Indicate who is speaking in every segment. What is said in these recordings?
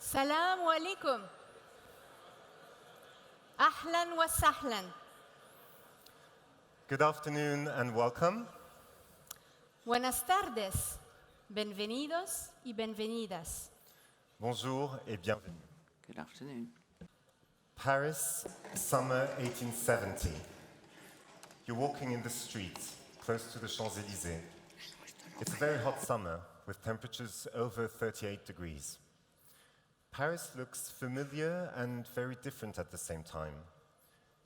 Speaker 1: Salamu alaikum. Ahlan wa sahlan.
Speaker 2: Good afternoon and welcome.
Speaker 1: Buenas tardes. Bienvenidos y bienvenidas.
Speaker 2: Bonjour et bienvenue.
Speaker 3: Good afternoon.
Speaker 2: Paris, summer 1870. You're walking in the street, close to the Champs-Élysées. It's a very hot summer, with temperatures over 38 degrees. Paris looks familiar and very different at the same time.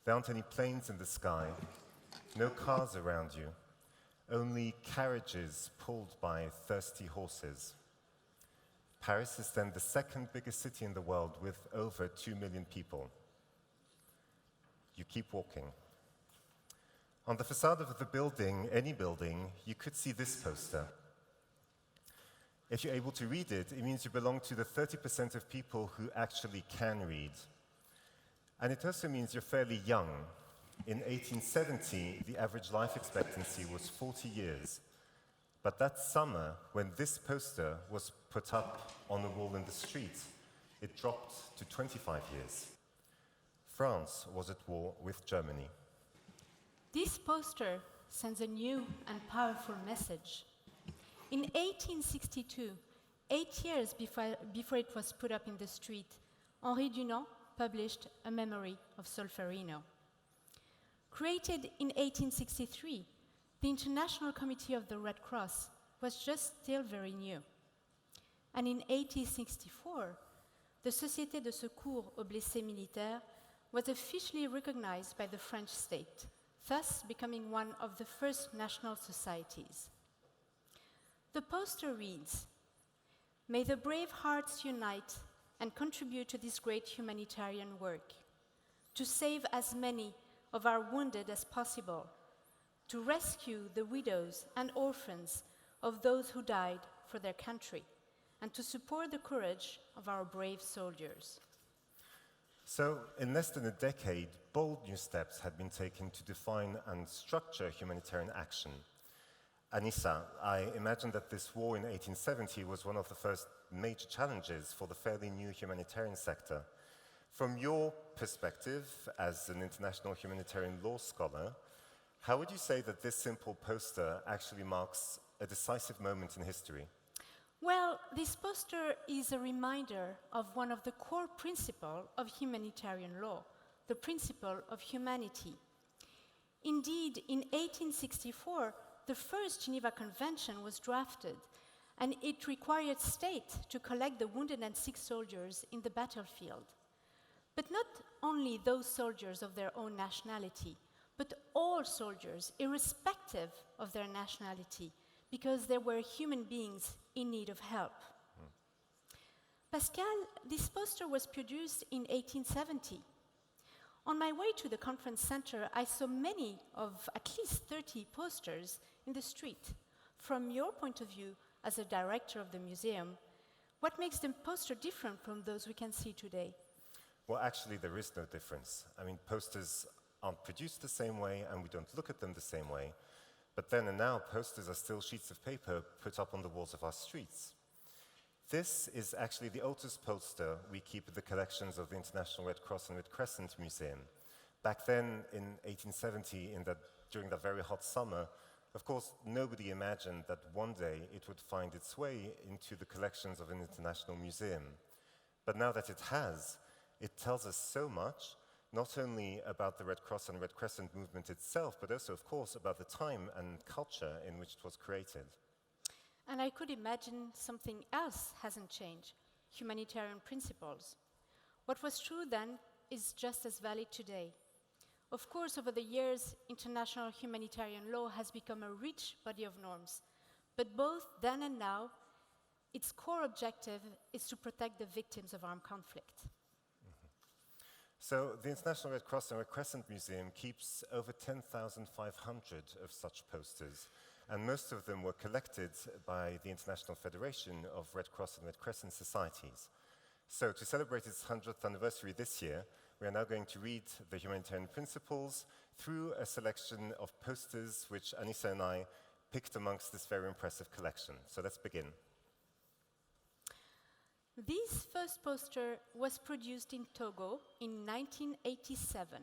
Speaker 2: There aren't any planes in the sky, no cars around you, only carriages pulled by thirsty horses. Paris is then the second biggest city in the world with over 2 million people. You keep walking. On the facade of the building, any building, you could see this poster. If you're able to read it, it means you belong to the 30% of people who actually can read. And it also means you're fairly young. In 1870, the average life expectancy was 40 years. But that summer, when this poster was put up on the wall in the street, it dropped to 25 years. France was at war with Germany.
Speaker 1: This poster sends a new and powerful message. In 1862, 8 years before it was put up in the street, Henri Dunant published A Memory of Solferino. Created in 1863, the International Committee of the Red Cross was just still very new. And in 1864, the Société de Secours aux Blessés Militaires was officially recognized by the French state, thus becoming one of the first national societies. The poster reads, "May the brave hearts unite and contribute to this great humanitarian work, to save as many of our wounded as possible, to rescue the widows and orphans of those who died for their country, and to support the courage of our brave soldiers."
Speaker 2: So, in less than a decade, bold new steps had been taken to define and structure humanitarian action. Anissa, I imagine that this war in 1870 was one of the first major challenges for the fairly new humanitarian sector. From your perspective as an international humanitarian law scholar, how would you say that this simple poster actually marks a decisive moment in history?
Speaker 1: Well, this poster is a reminder of one of the core principles of humanitarian law, the principle of humanity. Indeed, in 1864, the first Geneva Convention was drafted, and it required states to collect the wounded and sick soldiers in the battlefield. But not only those soldiers of their own nationality, but all soldiers, irrespective of their nationality, because they were human beings in need of help. Pascal, this poster was produced in 1870. On my way to the conference center, I saw many of at least 30 posters in the street. From your point of view, as a director of the museum, what makes the poster different from those we can see today?
Speaker 2: Well, actually, there is no difference. I mean, posters aren't produced the same way, and we don't look at them the same way. But then and now, posters are still sheets of paper put up on the walls of our streets. This is actually the oldest poster we keep in the collections of the International Red Cross and Red Crescent Museum. Back then, in 1870, during that very hot summer, of course, nobody imagined that one day it would find its way into the collections of an international museum. But now that it has, it tells us so much, not only about the Red Cross and Red Crescent movement itself, but also, of course, about the time and culture in which it was created.
Speaker 1: And I could imagine something else hasn't changed, humanitarian principles. What was true then is just as valid today. Of course, over the years, international humanitarian law has become a rich body of norms. But both then and now, its core objective is to protect the victims of armed conflict.
Speaker 2: So the International Red Cross and Red Crescent Museum keeps over 10,500 of such posters, and most of them were collected by the International Federation of Red Cross and Red Crescent Societies. So to celebrate its 100th anniversary this year, we are now going to read the humanitarian principles through a selection of posters which Anissa and I picked amongst this very impressive collection. So let's begin.
Speaker 1: This first poster was produced in Togo in 1987.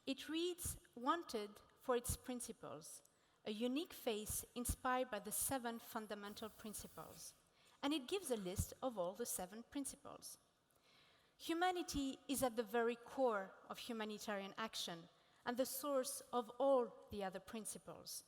Speaker 1: It reads, "Wanted for its principles, a unique face inspired by the 7 fundamental principles." And it gives a list of all the 7 principles. Humanity is at the very core of humanitarian action and the source of all the other principles.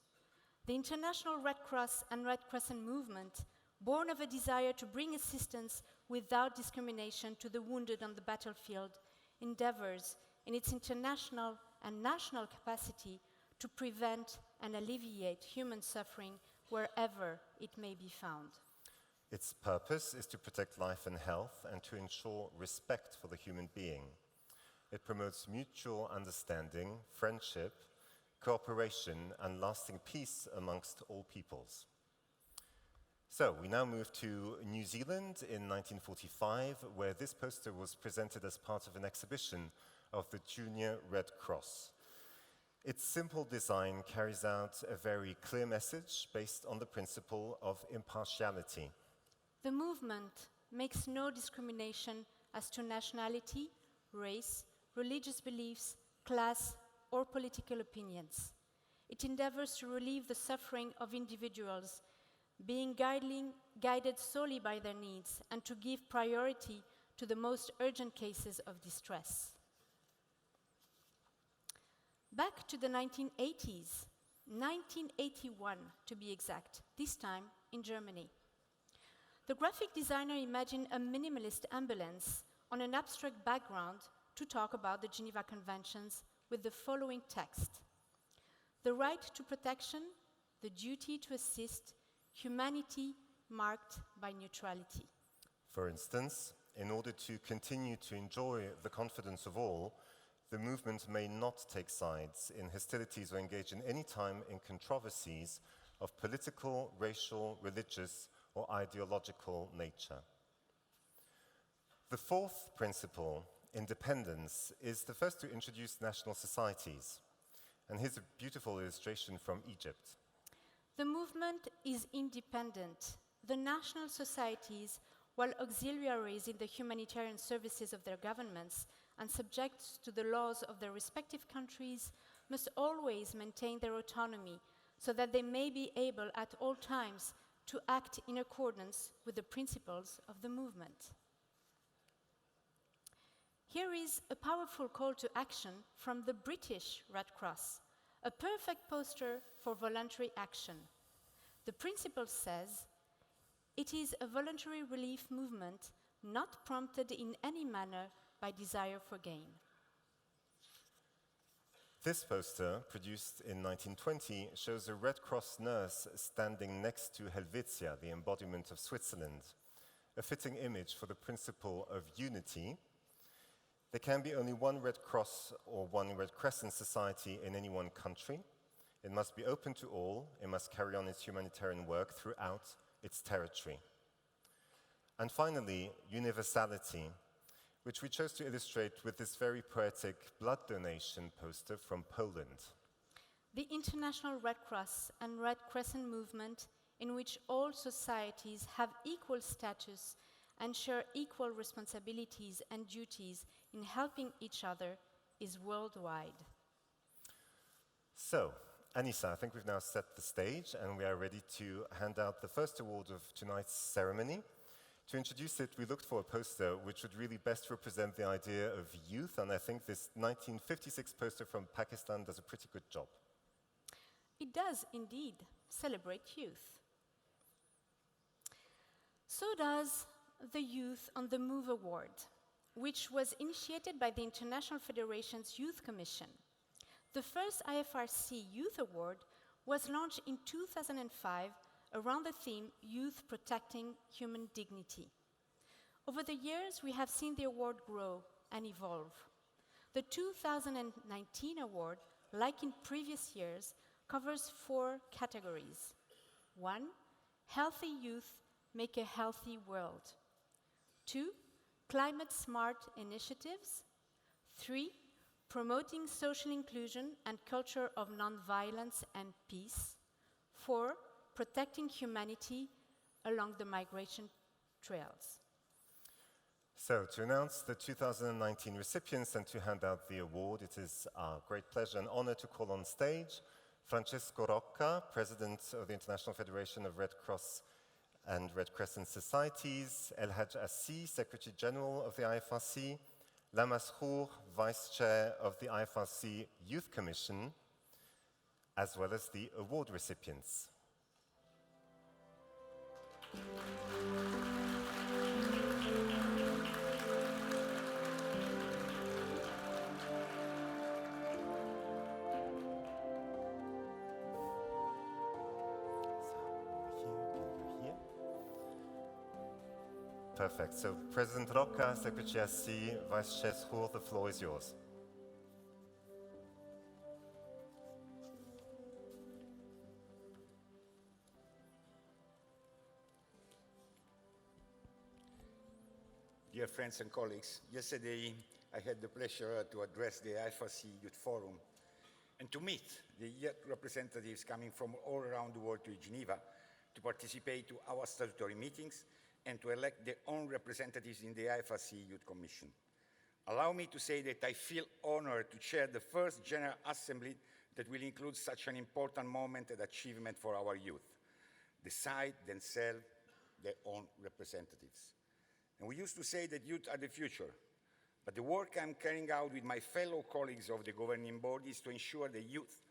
Speaker 1: The International Red Cross and Red Crescent movement, born of a desire to bring assistance without discrimination to the wounded on the battlefield, endeavors in its international and national capacity to prevent and alleviate human suffering wherever it may be found.
Speaker 2: Its purpose is to protect life and health and to ensure respect for the human being. It promotes mutual understanding, friendship, cooperation, and lasting peace amongst all peoples. So, we now move to New Zealand in 1945, where this poster was presented as part of an exhibition of the Junior Red Cross. Its simple design carries out a very clear message based on the principle of impartiality.
Speaker 1: The movement makes no discrimination as to nationality, race, religious beliefs, class, or political opinions. It endeavors to relieve the suffering of individuals, being guided solely by their needs, and to give priority to the most urgent cases of distress. Back to the 1980s, 1981 to be exact, this time in Germany. The graphic designer imagined a minimalist ambulance on an abstract background to talk about the Geneva Conventions with the following text: "The right to protection, the duty to assist, humanity marked by neutrality."
Speaker 2: For instance, in order to continue to enjoy the confidence of all, the movement may not take sides in hostilities or engage in any time in controversies of political, racial, religious, or ideological nature. The 4th principle, independence, is the first to introduce national societies. And here's a beautiful illustration from Egypt.
Speaker 1: The movement is independent. The national societies, while auxiliaries in the humanitarian services of their governments and subject to the laws of their respective countries, must always maintain their autonomy so that they may be able at all times to act in accordance with the principles of the movement. Here is a powerful call to action from the British Red Cross, a perfect poster for voluntary action. The principle says, "It is a voluntary relief movement not prompted in any manner by desire for gain."
Speaker 2: This poster, produced in 1920, shows a Red Cross nurse standing next to Helvetia, the embodiment of Switzerland, a fitting image for the principle of unity. There can be only one Red Cross or one Red Crescent society in any one country. It must be open to all. It must carry on its humanitarian work throughout its territory. And finally, universality, which we chose to illustrate with this very poetic blood donation poster from Poland.
Speaker 1: The International Red Cross and Red Crescent movement, in which all societies have equal status and share equal responsibilities and duties in helping each other, is worldwide.
Speaker 2: So, Anissa, I think we've now set the stage and we are ready to hand out the first award of tonight's ceremony. To introduce it, we looked for a poster which would really best represent the idea of youth, and I think this 1956 poster from Pakistan does a pretty good job.
Speaker 1: It does indeed celebrate youth. So does the Youth on the Move Award, which was initiated by the International Federation's Youth Commission. The first IFRC Youth Award was launched in 2005 around the theme Youth Protecting Human Dignity. Over the years, we have seen the award grow and evolve. The 2019 award, like in previous years, covers 4 categories. 1, healthy youth make a healthy world. 2, climate-smart initiatives. 3, promoting social inclusion and culture of nonviolence and peace. 4, protecting humanity along the migration trails.
Speaker 2: So, to announce the 2019 recipients and to hand out the award, it is our great pleasure and honor to call on stage Francesco Rocca, President of the International Federation of Red Cross and Red Crescent Societies, El-Haj Assi, Secretary General of the IFRC, Lamasrour, Vice Chair of the IFRC Youth Commission, as well as the award recipients. Perfect. So, President Rocca, Secretary Assi, Vice Chair School, the floor is yours.
Speaker 3: Dear friends and colleagues, yesterday I had the pleasure to address the IFRC Youth Forum and to meet the youth representatives coming from all around the world to Geneva to participate to our statutory meetings and to elect their own representatives in the IFRC Youth Commission. Allow me to say that I feel honored to chair the first General Assembly that will include such an important moment and achievement for our youth. Decide themselves their own representatives. And we used to say that youth are the future, but the work I'm carrying out with my fellow colleagues of the governing board is to ensure the youth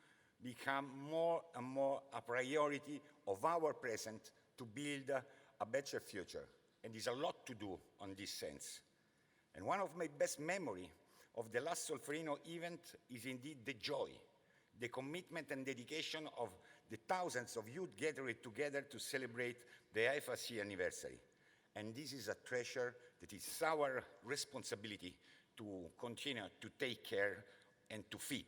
Speaker 3: become more and more a priority of our present to build a better future. And there's a lot to do on this sense. And one of my best memories of the last Solferino event is indeed the joy, the commitment and dedication of the thousands of youth gathered together to celebrate the IFRC anniversary. And this is a treasure that is our responsibility to continue to take care and to feed.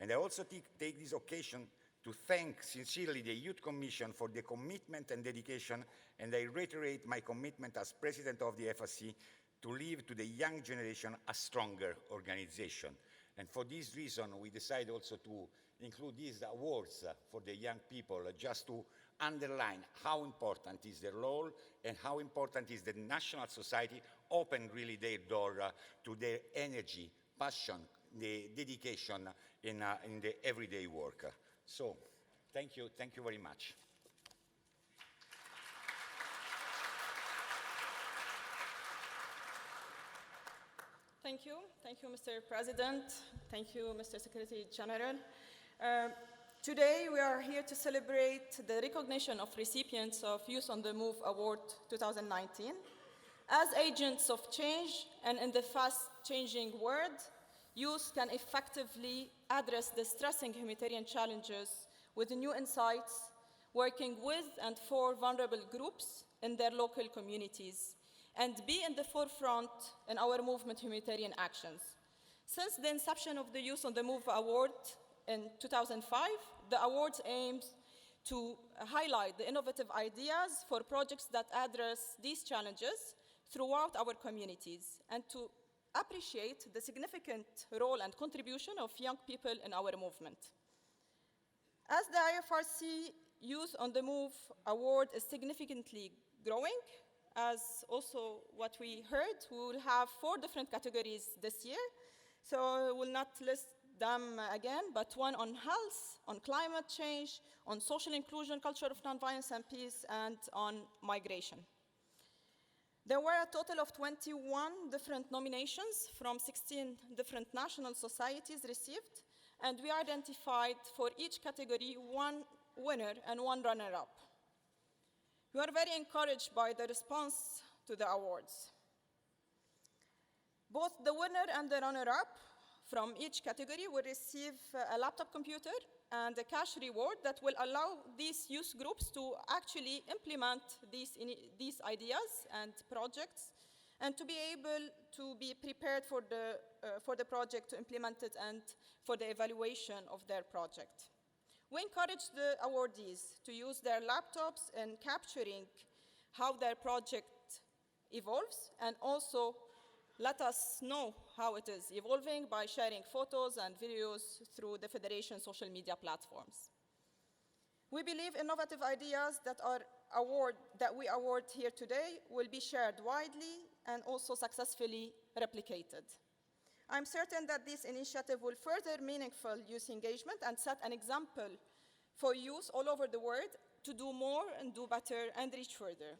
Speaker 3: And I also take this occasion to thank sincerely the Youth Commission for the commitment and dedication, and I reiterate my commitment as President of the FRC to leave to the young generation a stronger organization. And for this reason, we decided also to include these awards for the young people, just to underline how important is their role and how important is the national society open really their door to their energy, passion, the dedication in the everyday work. So, thank you very much.
Speaker 4: Thank you, Mr. President. Thank you, Mr. Secretary General. Today, we are here to celebrate the recognition of recipients of Youth on the Move Award 2019. As agents of change and in the fast-changing world, youth can effectively address the stressing humanitarian challenges with new insights, working with and for vulnerable groups in their local communities, and be in the forefront in our movement humanitarian actions. Since the inception of the Youth on the Move Award in 2005, the award aims to highlight the innovative ideas for projects that address these challenges throughout our communities and to appreciate the significant role and contribution of young people in our movement. As the IFRC Youth on the Move Award is significantly growing, as also what we heard, we will have 4 different categories this year. So I will not list them again, but one on health, on climate change, on social inclusion, culture of nonviolence and peace, and on migration. There were a total of 21 different nominations from 16 different national societies received, and we identified for each category 1 winner and 1 runner-up. We are very encouraged by the response to the awards. Both the winner and the runner-up from each category will receive a laptop computer and a cash reward that will allow these youth groups to actually implement these ideas and projects and to be able to be prepared for the project, to implement it, and for the evaluation of their project. We encourage the awardees to use their laptops in capturing how their project evolves, and also let us know how it is evolving by sharing photos and videos through the Federation's social media platforms. We believe innovative ideas that we award here today will be shared widely and also successfully replicated. I'm certain that this initiative will further meaningful youth engagement and set an example for youth all over the world to do more and do better and reach further.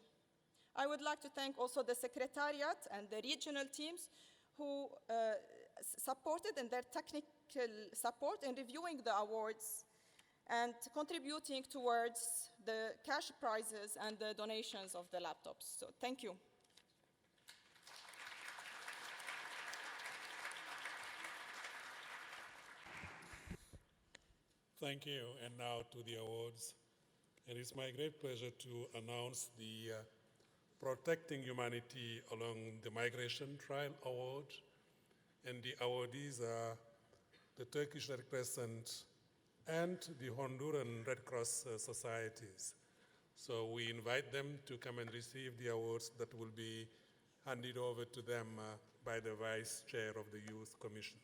Speaker 4: I would like to thank also the Secretariat and the regional teams who supported in their technical support in reviewing the awards and contributing towards the cash prizes and the donations of the laptops. So thank you.
Speaker 5: Thank you. And now to the awards. It is my great pleasure to announce the Protecting Humanity Along the Migration Trail Award. And the awardees are the Turkish Red Crescent and the Honduran Red Cross societies. So we invite them to come and receive the awards that will be handed over to them by the Vice Chair of the Youth Commission.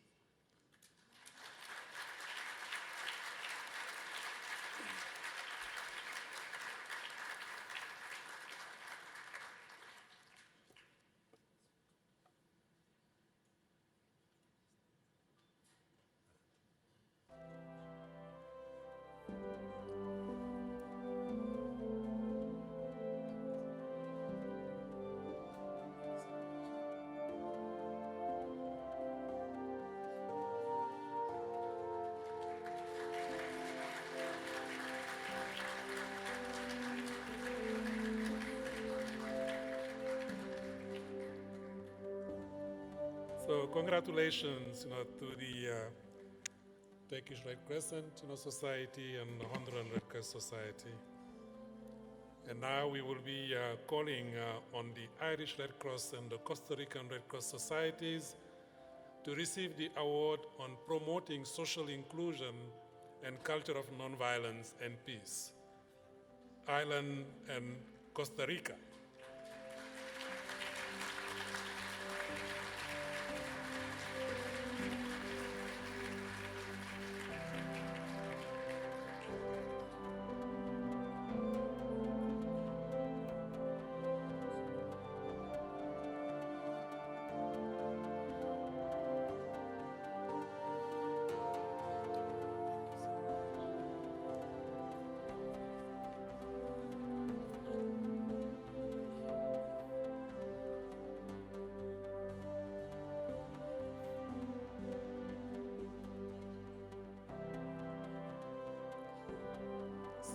Speaker 5: So congratulations, to the Turkish Red Crescent, Society and Honduran Red Cross Society. And now we will be calling on the Irish Red Cross and the Costa Rican Red Cross societies to receive the award on promoting social inclusion and culture of nonviolence and peace. Ireland and Costa Rica.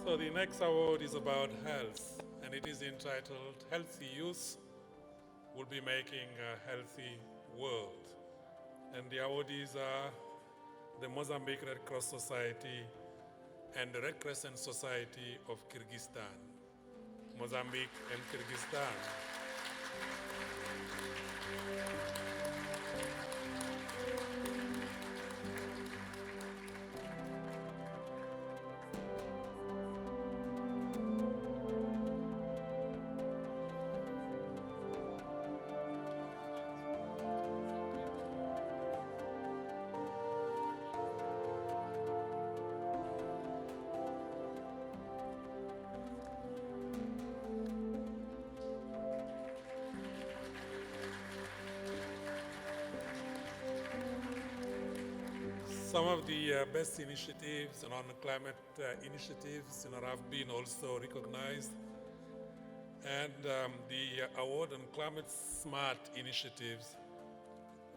Speaker 5: So the next award is about health, and it is entitled Healthy Youth Will Be Making a Healthy World. And the awardees are the Mozambique Red Cross Society and the Red Crescent Society of Kyrgyzstan. Mozambique and Kyrgyzstan. Some of the best initiatives on climate initiatives have been also recognized. And the award on climate smart initiatives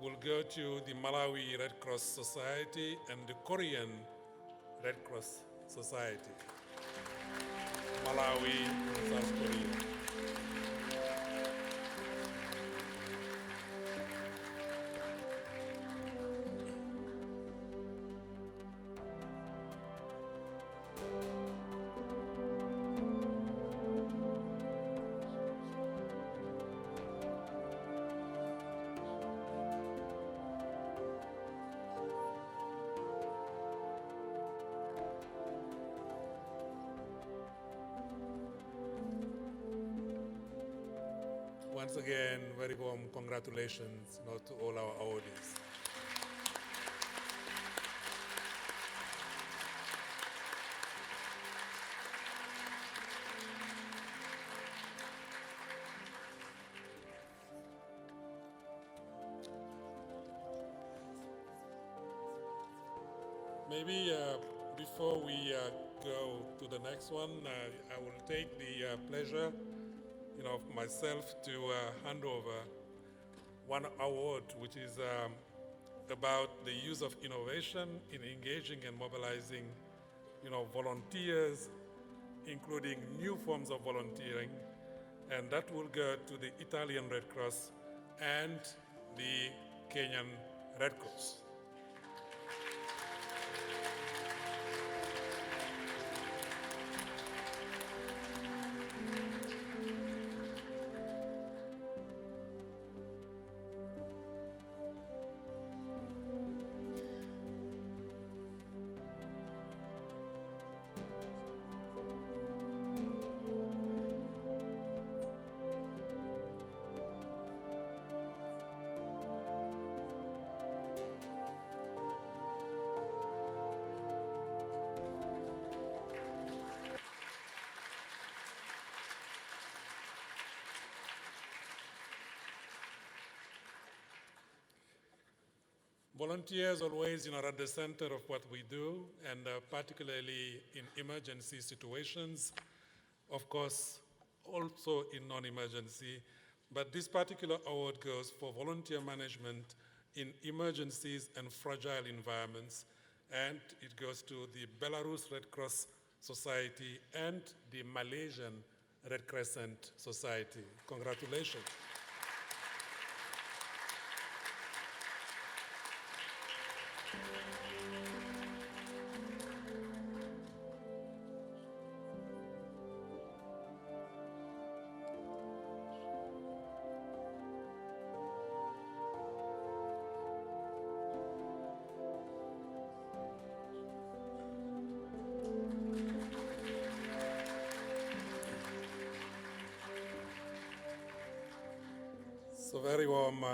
Speaker 5: will go to the Malawi Red Cross Society and the Korean Red Cross Society. Malawi, South Korea. Once again, very warm congratulations to all our awardees. Maybe before we go to the next one, I will take the pleasure, of myself to hand over one award, which is about the use of innovation in engaging and mobilizing, volunteers, including new forms of volunteering, and that will go to the Italian Red Cross and the Kenyan Red Cross. Volunteers always, are at the center of what we do, and particularly in emergency situations, of course, also in non-emergency. But this particular award goes for volunteer management in emergencies and fragile environments, and it goes to the Belarus Red Cross Society and the Malaysian Red Crescent Society. Congratulations. So very warm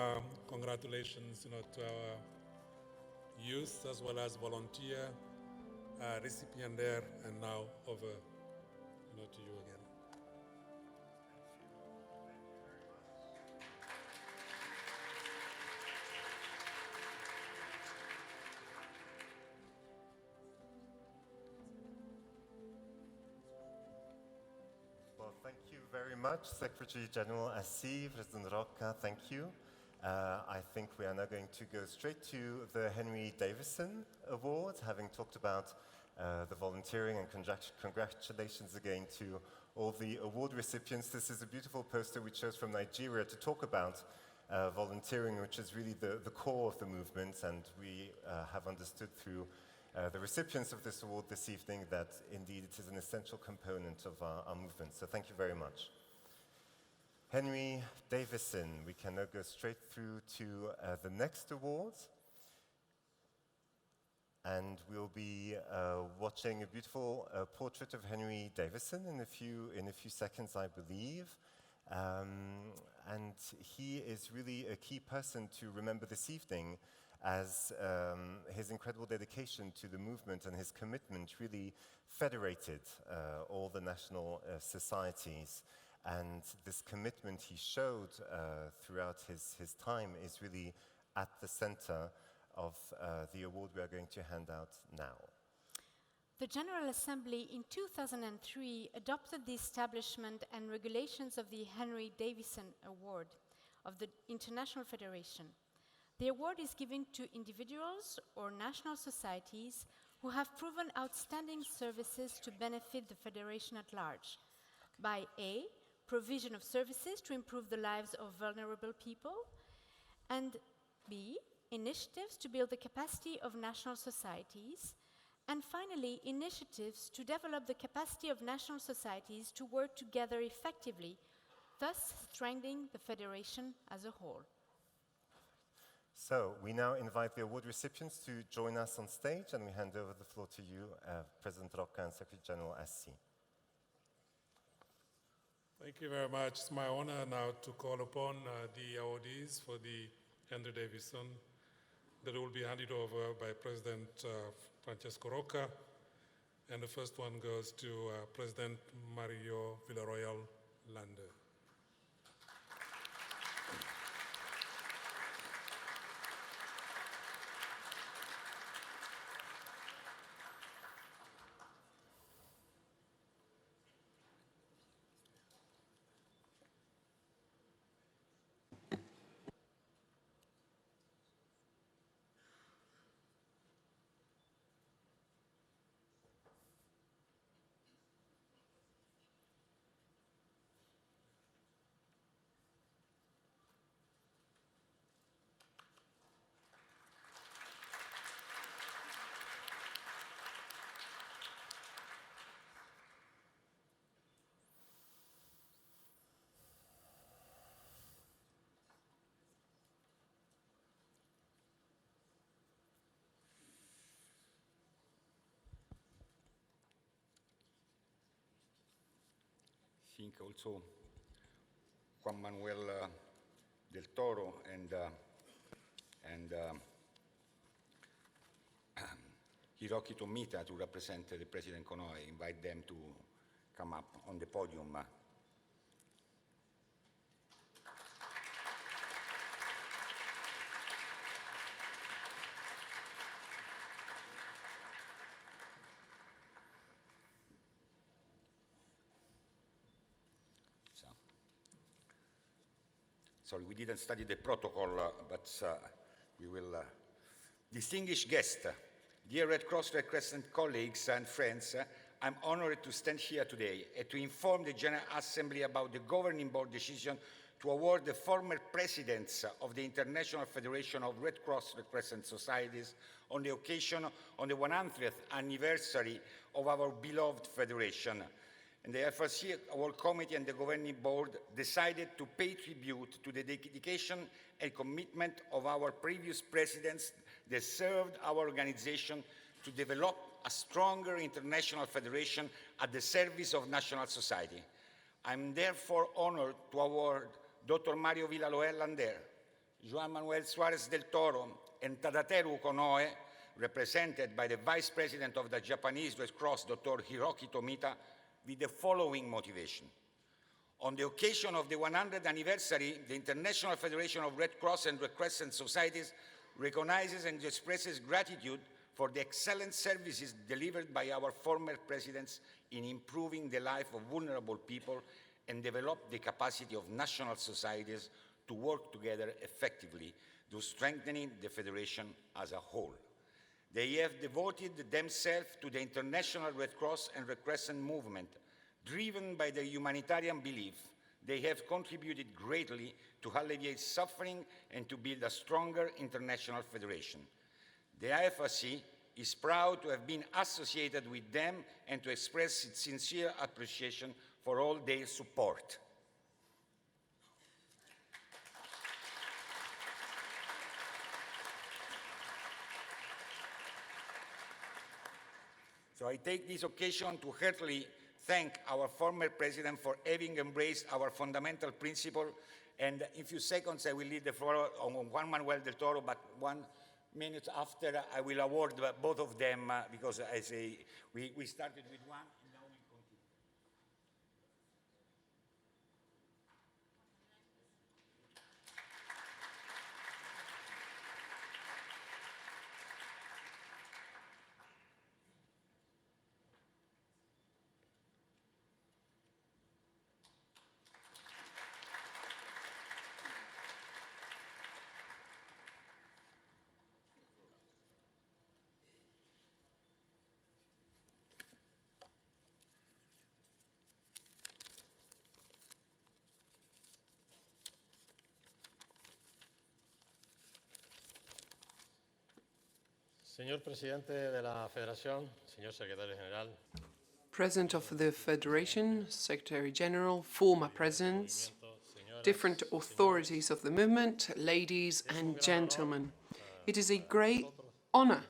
Speaker 5: congratulations, to our youth as well as volunteer recipient there, and now over, to you again.
Speaker 2: Well, thank you very much, Secretary General Assi, President Rocca, thank you. I think we are now going to go straight to the Henry Davidson Award, having talked about the volunteering, and congratulations again to all the award recipients. This is a beautiful poster we chose from Nigeria to talk about volunteering, which is really the core of the movement, and we have understood through the recipients of this award this evening that indeed it is an essential component of our movement. So thank you very much. Henry Davidson, we can now go straight through to the next award. And we'll be watching a beautiful portrait of Henry Davidson in a few seconds, I believe. And he is really a key person to remember this evening, as his incredible dedication to the movement and his commitment really federated all the national societies. And this commitment he showed throughout his time is really at the center of the award we are going to hand out now.
Speaker 1: The General Assembly in 2003 adopted the establishment and regulations of the Henry Davidson Award of the International Federation. The award is given to individuals or national societies who have proven outstanding services to benefit the Federation at large by A, provision of services to improve the lives of vulnerable people, and B, initiatives to build the capacity of national societies, and finally, initiatives to develop the capacity of national societies to work together effectively, thus strengthening the Federation as a whole.
Speaker 2: So we now invite the award recipients to join us on stage, and we hand over the floor to you, President Rocca and Secretary General Assi.
Speaker 5: Thank you very much. It's my honor now to call upon the awardees for the Henry Davidson that will be handed over by President Francesco Rocca. And the first one goes to President Villaroel Lander.
Speaker 3: think also Juan Manuel del Toro and Hiroki Tomita to represent the President Konoe. Invite them to come up on the podium. Sorry, we didn't study the protocol, but we will. Distinguished guests, dear Red Cross, Red Crescent colleagues and friends, I'm honored to stand here today and to inform the General Assembly about the Governing Board decision to award the former presidents of the International Federation of Red Cross, Red Crescent Societies on the occasion of the 100th anniversary of our beloved federation. And the IFRC Award Committee and the Governing Board decided to pay tribute to the dedication and commitment of our previous presidents that served our organization to develop a stronger international federation at the service of national society. I'm therefore honored to award Dr. Mario Villaroel Lander, Juan Manuel Suarez del Toro, and Tadateru Konoe, represented by the Vice President of the Japanese Red Cross, Dr. Hiroki Tomita, with the following motivation. On the occasion of the 100th anniversary, the International Federation of Red Cross and Red Crescent Societies recognizes and expresses gratitude for the excellent services delivered by our former presidents in improving the life of vulnerable people and develop the capacity of national societies to work together effectively to strengthening the Federation as a whole. They have devoted themselves to the International Red Cross and Red Crescent movement. Driven by their humanitarian belief, they have contributed greatly to alleviate suffering and to build a stronger international federation. The IFRC is proud to have been associated with them and to express its sincere appreciation for all their support. So I take this occasion to heartily thank our former president for having embraced our fundamental principle. And in a few seconds, I will leave the floor on Juan Manuel del Toro, but 1 minute after, I will award both of them because we started with one.
Speaker 6: Señor Presidente de la Federación, señor Secretario General.
Speaker 7: President of the Federation, Secretary General, former presidents, different authorities of the movement, ladies and gentlemen. It is a great honor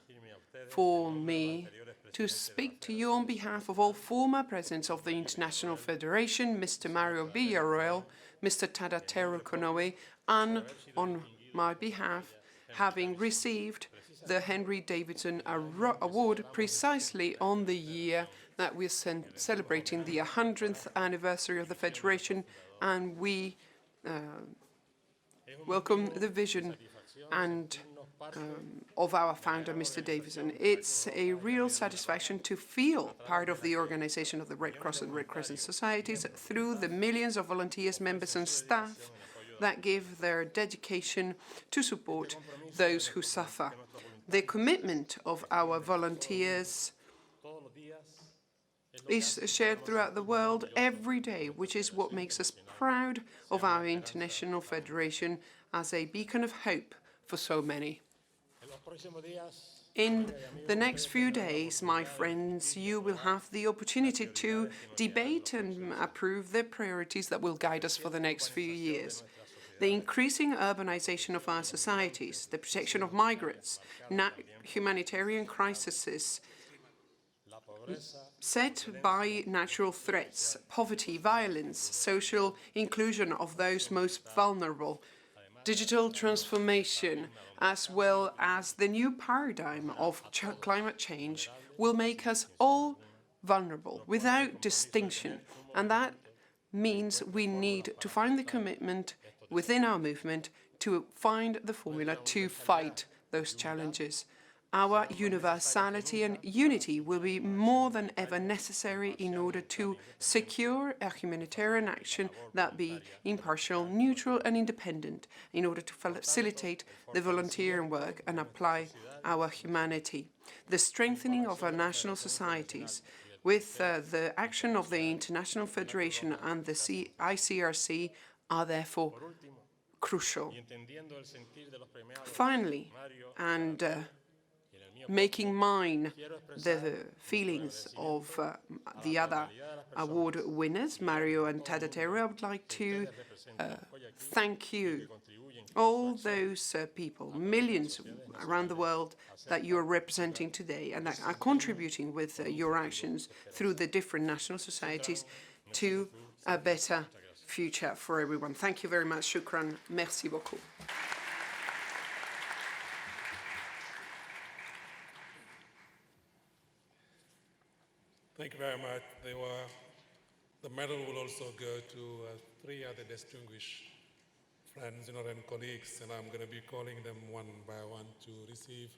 Speaker 7: for me to speak to you on behalf of all former presidents of the International Federation, Mr. Mario Villaroel, Mr. Tadateru Konoe, and on my behalf, having received the Henry Davidson Award precisely on the year that we're celebrating the 100th anniversary of the Federation, and we welcome the vision and of our founder, Mr. Davidson. It's a real satisfaction to feel part of the organization of the Red Cross and Red Crescent Societies through the millions of volunteers, members and staff that give their dedication to support those who suffer. The commitment of our volunteers is shared throughout the world every day, which is what makes us proud of our International Federation as a beacon of hope for so many. In the next few days, my friends, you will have the opportunity to debate and approve the priorities that will guide us for the next few years. The increasing urbanization of our societies, the protection of migrants, humanitarian crises, set by natural threats, poverty, violence, social inclusion of those most vulnerable, digital transformation, as well as the new paradigm of climate change will make us all vulnerable without distinction. And that means we need to find the commitment within our movement to find the formula to fight those challenges. Our universality and unity will be more than ever necessary in order to secure a humanitarian action that be impartial, neutral and independent, in order to facilitate the volunteering work and apply our humanity. The strengthening of our national societies with the action of the International Federation and the IFRC are therefore crucial. Finally, and making mine the feelings of the other award winners, Mario and Tadatero, I would like to thank you, all those people, millions around the world that you are representing today and that are contributing with your actions through the different national societies to a better future for everyone. Thank you very much. Shukran. Merci beaucoup.
Speaker 5: Thank you very much. The medal will also go to 3 other distinguished friends, and colleagues, and I'm going to be calling them one by one to receive,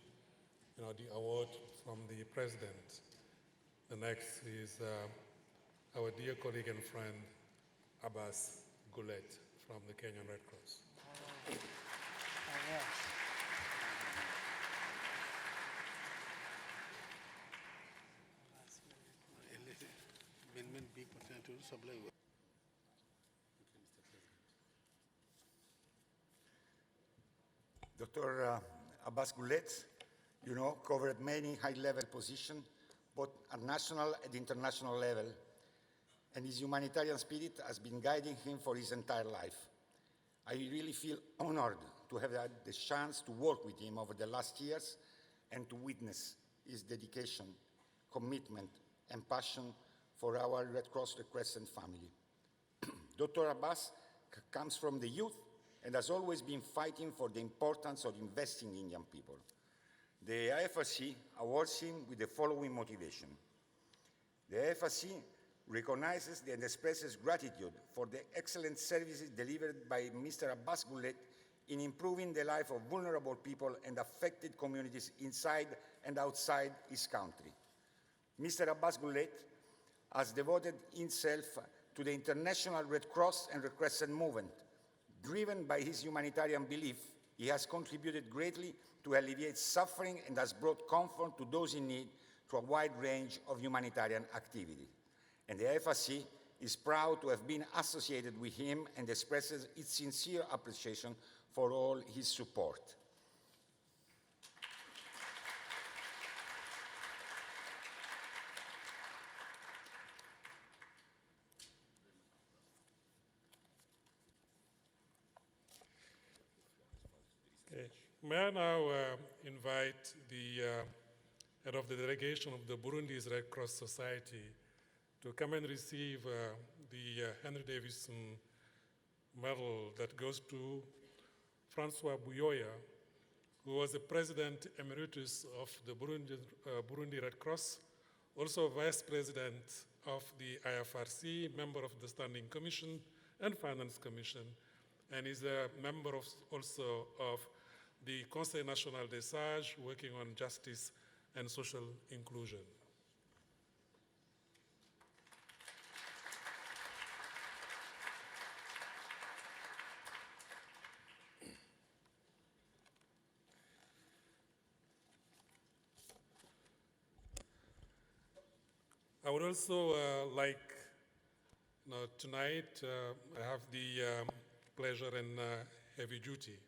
Speaker 5: the award from the president. The next is our dear colleague and friend, Abbas Gullet from the Kenyan Red Cross.
Speaker 3: Dr. Abbas Gullet, covered many high-level positions, both at national and international level, and his humanitarian spirit has been guiding him for his entire life. I really feel honored to have had the chance to work with him over the last years and to witness his dedication, commitment, and passion for our Red Cross Crescent family. Dr. Abbas comes from the youth and has always been fighting for the importance of investing in young people. The IFRC awards him with the following motivation. The IFRC recognizes and expresses gratitude for the excellent services delivered by Mr. Abbas Gullet in improving the life of vulnerable people and affected communities inside and outside his country. Mr. Abbas Gullet has devoted himself to the International Red Cross and Red Crescent movement. Driven by his humanitarian belief, he has contributed greatly to alleviate suffering and has brought comfort to those in need through a wide range of humanitarian activity. And the IFRC is proud to have been associated with him and expresses its sincere appreciation for all his support.
Speaker 5: May I now invite the head of the delegation of the Burundi's Red Cross Society to come and receive the Henry Davidson medal that goes to Francois Buyoya, who was the president emeritus of the Burundi Red Cross, also vice president of the IFRC, member of the Standing Commission and Finance Commission, and is a member also of the Conseil National des Sages, working on justice and social inclusion. I would also like, tonight I have the pleasure and heavy duty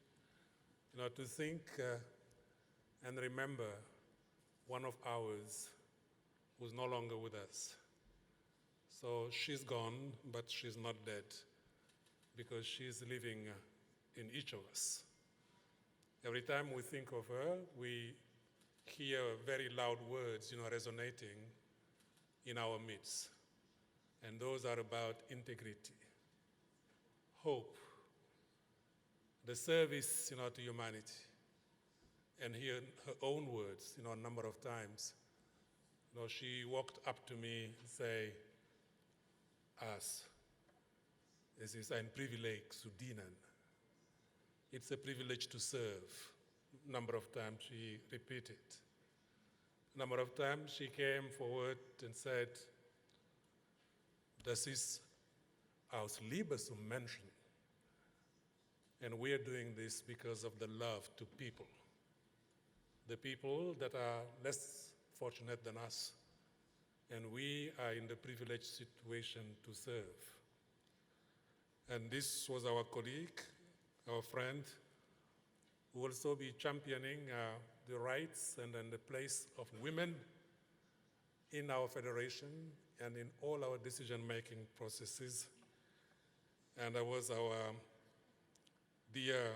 Speaker 5: to think and remember one of ours who's no longer with us. So she's gone, but she's not dead, because she's living in each of us. Every time we think of her, we hear very loud words, resonating in our midst. And those are about integrity, hope, the service to humanity. And here, her own words, a number of times, she walked up to me and say, "Us, this is ein Privileg zu dienen. It's a privilege to serve." A number of times she repeated. A number of times she came forward and said, "Das ist aus Liebe zum Menschen." And we're doing this because of the love to people. The people that are less fortunate than us, and we are in the privileged situation to serve. And this was our colleague, our friend, who will also be championing the rights and the place of women in our federation and in all our decision-making processes. And that was our dear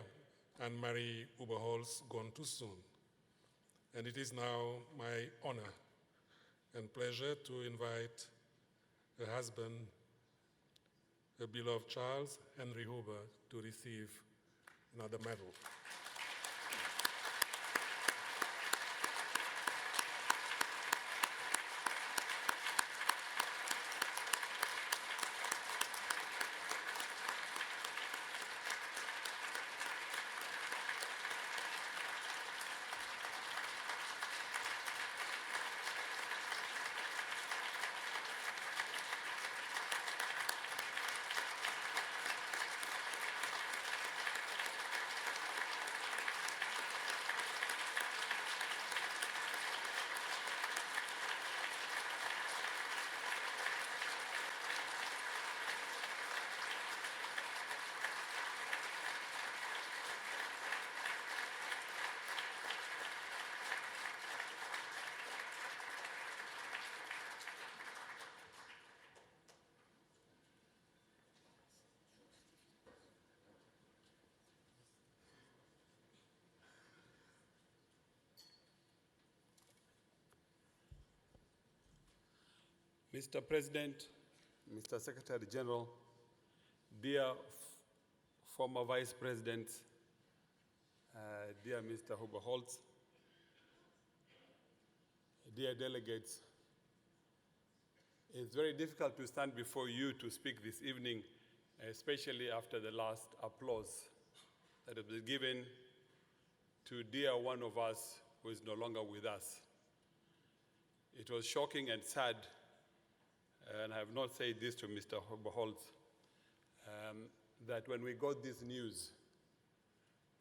Speaker 5: Anne-Marie Uberholz, gone too soon. And it is now my honor and pleasure to invite her husband, her beloved Charles Henry Huber, to receive another medal.
Speaker 8: Mr. President, Mr. Secretary General, dear former Vice President, dear Mr. Huber-Holtz, dear delegates, it's very difficult to stand before you to speak this evening, especially after the last applause that has been given to dear one of us who is no longer with us. It was shocking and sad, and I have not said this to Mr. Huber-Holtz, that when we got this news,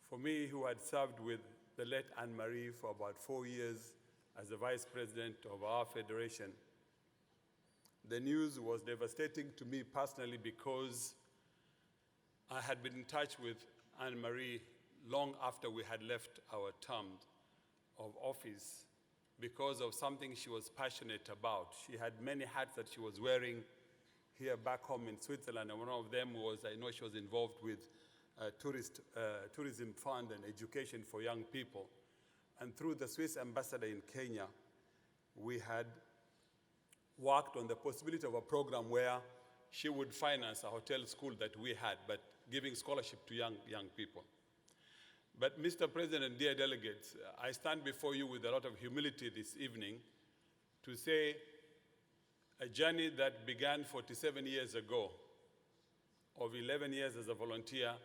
Speaker 8: for me, who had served with the late Anne-Marie for about 4 years as the Vice President of our federation, the news was devastating to me personally because I had been in touch with Anne-Marie long after we had left our term of office because of something she was passionate about. She had many hats that she was wearing here back home in Switzerland, and one of them was, I know she was involved with tourism fund and education for young people. And through the Swiss ambassador in Kenya, we had worked on the possibility of a program where she would finance a hotel school that we had, but giving scholarship to young people. But Mr. President and dear delegates, I stand before you with a lot of humility this evening to say a journey that began 47 years ago, of 11 years as a volunteer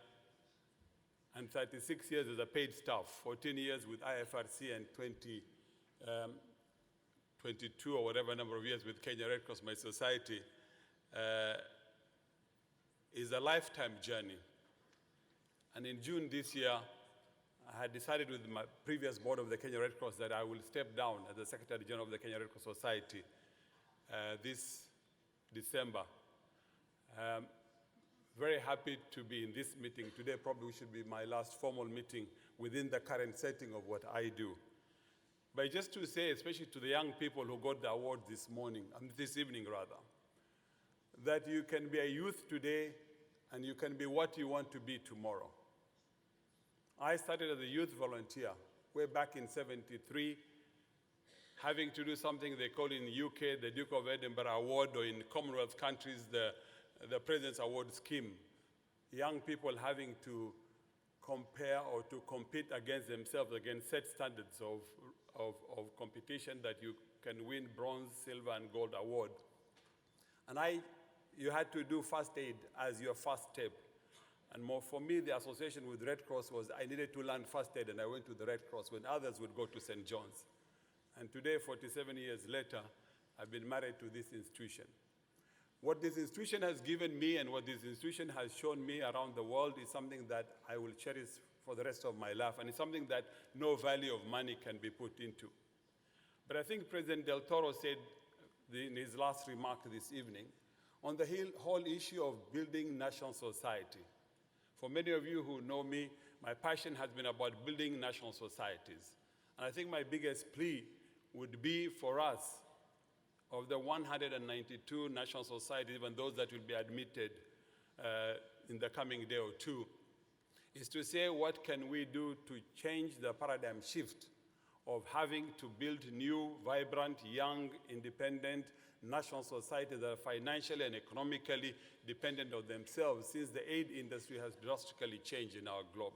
Speaker 8: and 36 years as a paid staff, 14 years with IFRC and 22 or whatever number of years with Kenya Red Cross My Society, is a lifetime journey. And in June this year, I had decided with my previous board of the Kenya Red Cross that I will step down as the Secretary General of the Kenya Red Cross Society this December. Very happy to be in this meeting. Today probably should be my last formal meeting within the current setting of what I do. But just to say, especially to the young people who got the award this evening rather, that you can be a youth today and you can be what you want to be tomorrow. I started as a youth volunteer way back in '73 having to do something they call in the UK the Duke of Edinburgh Award, or in Commonwealth countries the President's Award scheme. Young people having to compare or to compete against themselves, against set standards of competition that you can win bronze, silver, and gold award. And you had to do first aid as your first step. And for me, the association with Red Cross was I needed to learn first aid, and I went to the Red Cross when others would go to St. John's. And today, 47 years later, I've been married to this institution. What this institution has given me and what this institution has shown me around the world is something that I will cherish for the rest of my life, and it's something that no value of money can be put into. But I think President Del Toro said in his last remark this evening on the whole issue of building national society. For many of you who know me, my passion has been about building national societies. And I think my biggest plea would be for us, of the 192 national societies, even those that will be admitted in the coming day or two, is to say what can we do to change the paradigm shift of having to build new, vibrant, young, independent national societies that are financially and economically dependent on themselves, since the aid industry has drastically changed in our globe.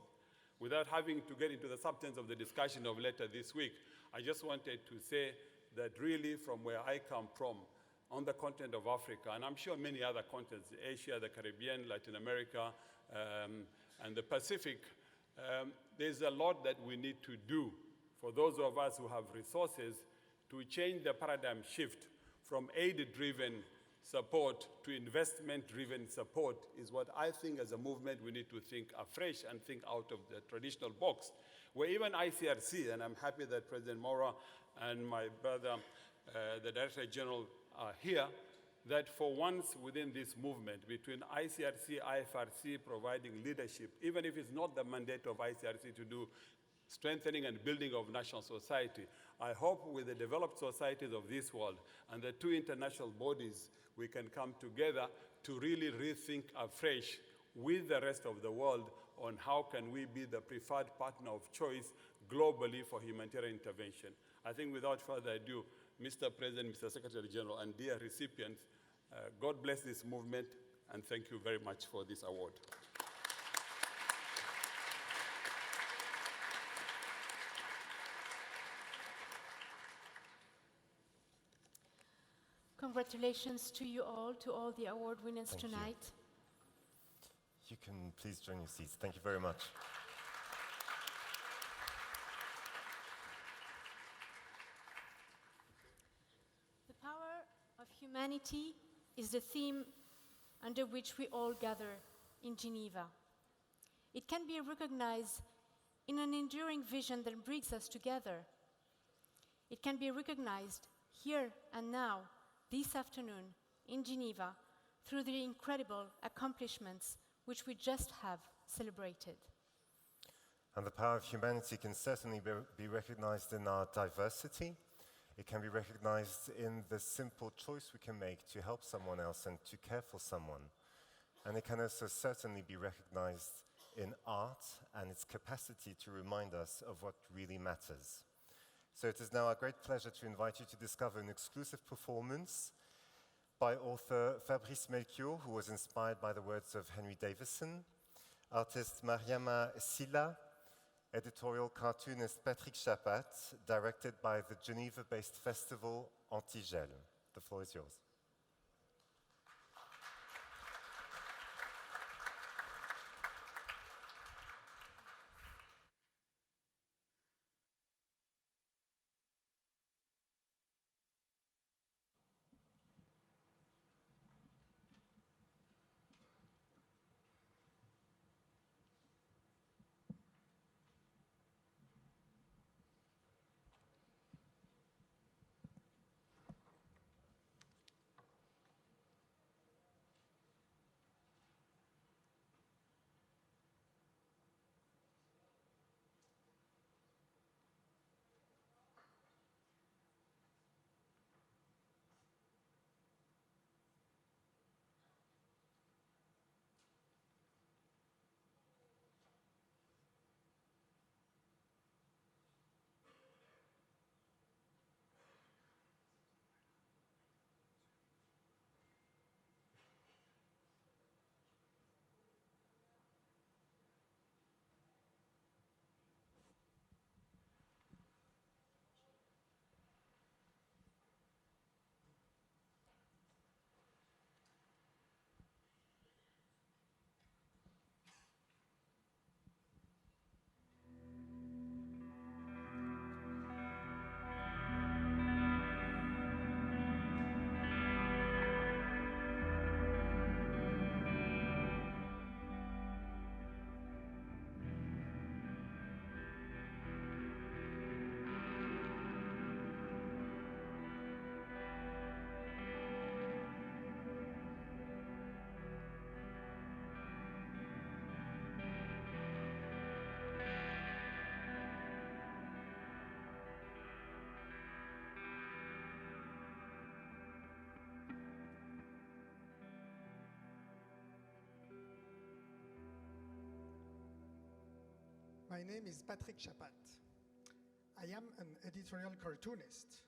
Speaker 8: Without having to get into the substance of the discussion of later this week, I just wanted to say that really from where I come from, on the continent of Africa, and I'm sure many other continents, Asia, the Caribbean, Latin America, and the Pacific, there's a lot that we need to do for those of us who have resources to change the paradigm shift from aid-driven support to investment-driven support is what I think as a movement we need to think afresh and think out of the traditional box. Where even ICRC, and I'm happy that President Mora and my brother, the Director General, are here, that for once within this movement, between ICRC, IFRC providing leadership, even if it's not the mandate of ICRC to do strengthening and building of national society, I hope with the developed societies of this world and the two international bodies, we can come together to really rethink afresh with the rest of the world on how can we be the preferred partner of choice globally for humanitarian intervention. I think without further ado, Mr. President, Mr. Secretary General, and dear recipients, God bless this movement, and thank you very much for this award.
Speaker 1: Congratulations to you all, to all the award winners
Speaker 2: Thank you.
Speaker 1: tonight.
Speaker 2: You can please join your seats. Thank you very much.
Speaker 1: The power of humanity is the theme under which we all gather in Geneva. It can be recognized in an enduring vision that brings us together. It can be recognized here and now, this afternoon, in Geneva, through the incredible accomplishments which we just have celebrated.
Speaker 2: And the power of humanity can certainly be recognized in our diversity. It can be recognized in the simple choice we can make to help someone else and to care for someone. And it can also certainly be recognized in art and its capacity to remind us of what really matters. So it is now a great pleasure to invite you to discover an exclusive performance by author Fabrice Melchior, who was inspired by the words of Henry Davidson, artist Mariama Silla, editorial cartoonist Patrick Chapat, directed by the Geneva-based festival Antigel. The floor is yours.
Speaker 9: My name is Patrick Chapat. I am an editorial cartoonist.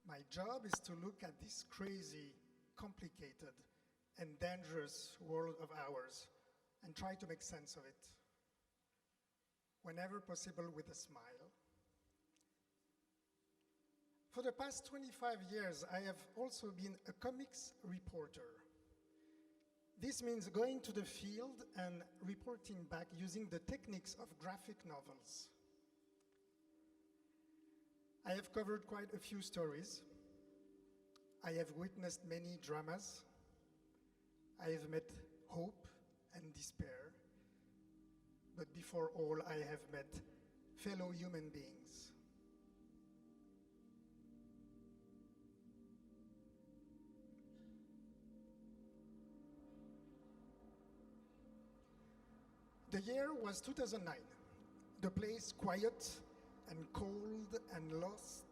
Speaker 9: My job is to look at this crazy, complicated, and dangerous world of ours and try to make sense of it, whenever possible with a smile. For the past 25 years, I have also been a comics reporter. This means going to the field and reporting back using the techniques of graphic novels. I have covered quite a few stories. I have witnessed many dramas. I have met hope and despair. But before all, I have met fellow human beings. The year was 2009. The place quiet and cold and lost,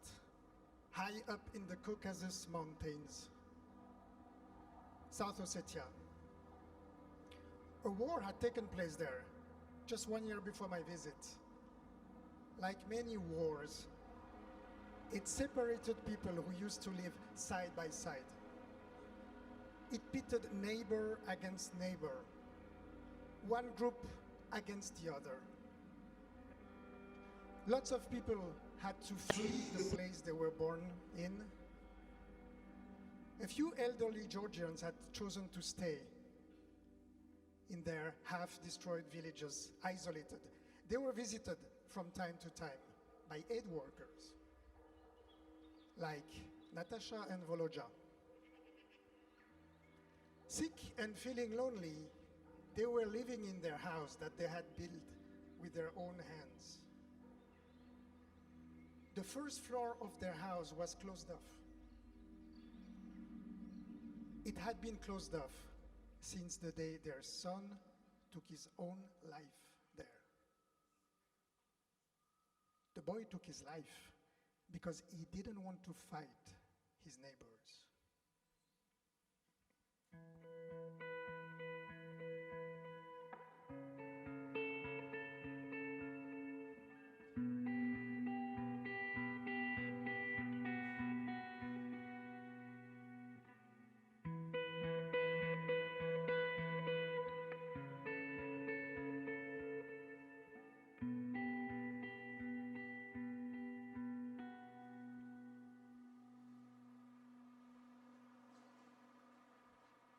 Speaker 9: high up in the Caucasus Mountains, South Ossetia. A war had taken place there, just 1 year before my visit. Like many wars, it separated people who used to live side by side. It pitted neighbor against neighbor, one group against the other. Lots of people had to flee the place they were born in. A few elderly Georgians had chosen to stay in their half-destroyed villages, isolated. They were visited from time to time by aid workers, like Natasha and Volodya. Sick and feeling lonely, they were living in their house that they had built with their own hands. The first floor of their house was closed off. It had been closed off since the day their son took his own life there. The boy took his life because he didn't want to fight his neighbors.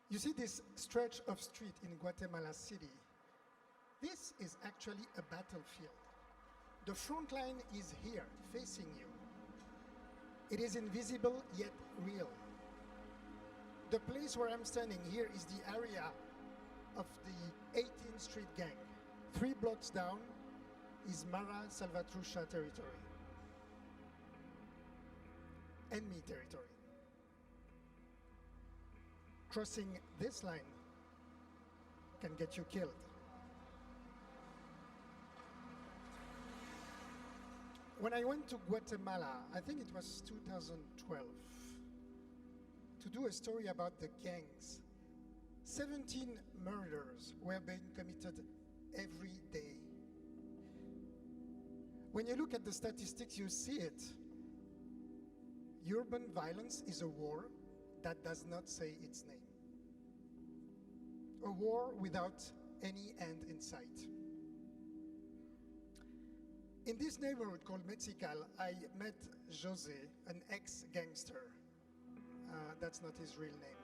Speaker 9: You see this stretch of street in Guatemala City? This is actually a battlefield. The front line is here, facing you. It is invisible yet real. The place where I'm standing here is the area of the 18th Street gang. 3 blocks down is Mara Salvatrucha territory, enemy territory. Crossing this line can get you killed. When I went to Guatemala, I think it was 2012, to do a story about the gangs, 17 murders were being committed every day. When you look at the statistics, you see it. Urban violence is a war that does not say its name. A war without any end in sight. In this neighborhood called Mexical, I met Jose, an ex-gangster. That's not his real name.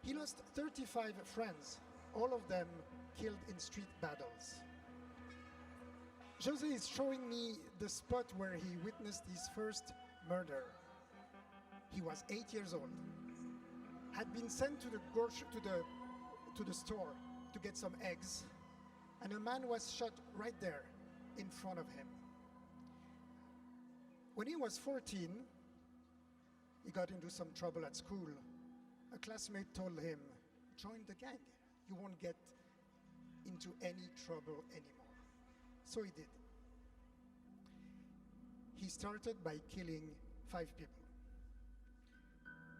Speaker 9: He lost 35 friends, all of them killed in street battles. Jose is showing me the spot where he witnessed his first murder. He was 8 years old, had been sent to the store to get some eggs, and a man was shot right there in front of him. When he was 14, he got into some trouble at school. A classmate told him, join the gang. You won't get into any trouble anymore. So he did. He started by killing 5 people.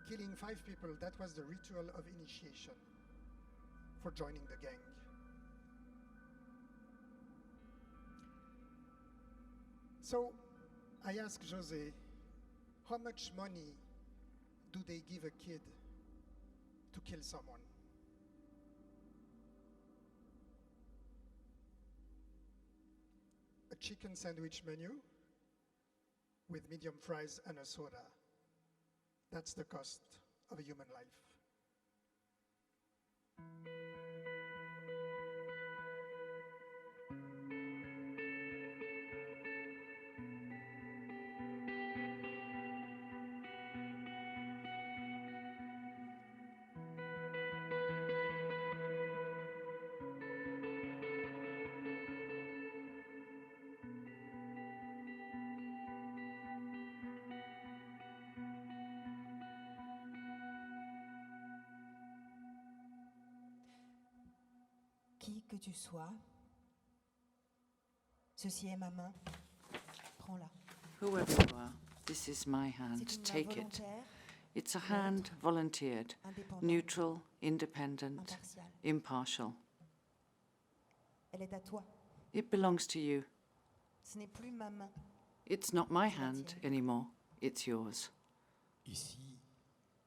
Speaker 9: Killing 5 people, that was the ritual of initiation for joining the gang. So I asked Jose, how much money do they give a kid to kill someone? A chicken sandwich menu with medium fries and a soda. That's the cost of a human life.
Speaker 10: Qui que tu sois, ceci est ma main, prends-la.
Speaker 11: Whoever you are, this is my hand.
Speaker 10: C'est une main
Speaker 11: Take it.
Speaker 10: volontaire,
Speaker 11: It's a hand volunteered,
Speaker 10: indépendante,
Speaker 11: neutral, independent,
Speaker 10: impartiale.
Speaker 11: impartial.
Speaker 10: Elle est à toi.
Speaker 11: It belongs to you.
Speaker 10: Ce n'est plus ma main.
Speaker 11: It's not my
Speaker 10: C'est la
Speaker 11: hand
Speaker 10: tienne.
Speaker 11: anymore. It's yours.
Speaker 12: Ici,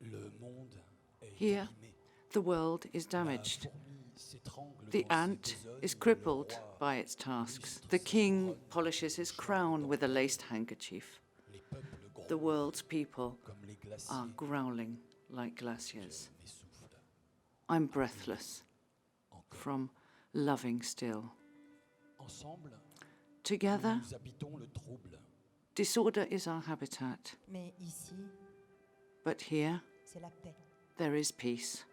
Speaker 12: le monde est
Speaker 11: Here,
Speaker 12: abîmé.
Speaker 11: the world is
Speaker 12: La
Speaker 11: damaged.
Speaker 12: fourmi s'étrangle
Speaker 11: The
Speaker 12: dans ses
Speaker 11: ant
Speaker 12: besognes,
Speaker 11: is
Speaker 12: le
Speaker 11: crippled
Speaker 12: roi
Speaker 11: by its tasks.
Speaker 12: lustre
Speaker 11: The
Speaker 12: ses
Speaker 11: king
Speaker 12: couronnes,
Speaker 11: polishes his
Speaker 12: chante
Speaker 11: crown with a
Speaker 12: dans
Speaker 11: laced handkerchief.
Speaker 12: les peuples
Speaker 11: The
Speaker 12: grondent
Speaker 11: world's people
Speaker 12: comme les glaciers.
Speaker 11: are growling like
Speaker 12: Je
Speaker 11: glaciers.
Speaker 12: m'essouffle.
Speaker 11: I'm breathless
Speaker 12: Encore.
Speaker 11: from loving still.
Speaker 12: Ensemble,
Speaker 11: Together,
Speaker 12: nous habitons le trouble.
Speaker 11: disorder is our habitat.
Speaker 10: Mais ici,
Speaker 11: But here,
Speaker 10: c'est la paix.
Speaker 11: there is peace.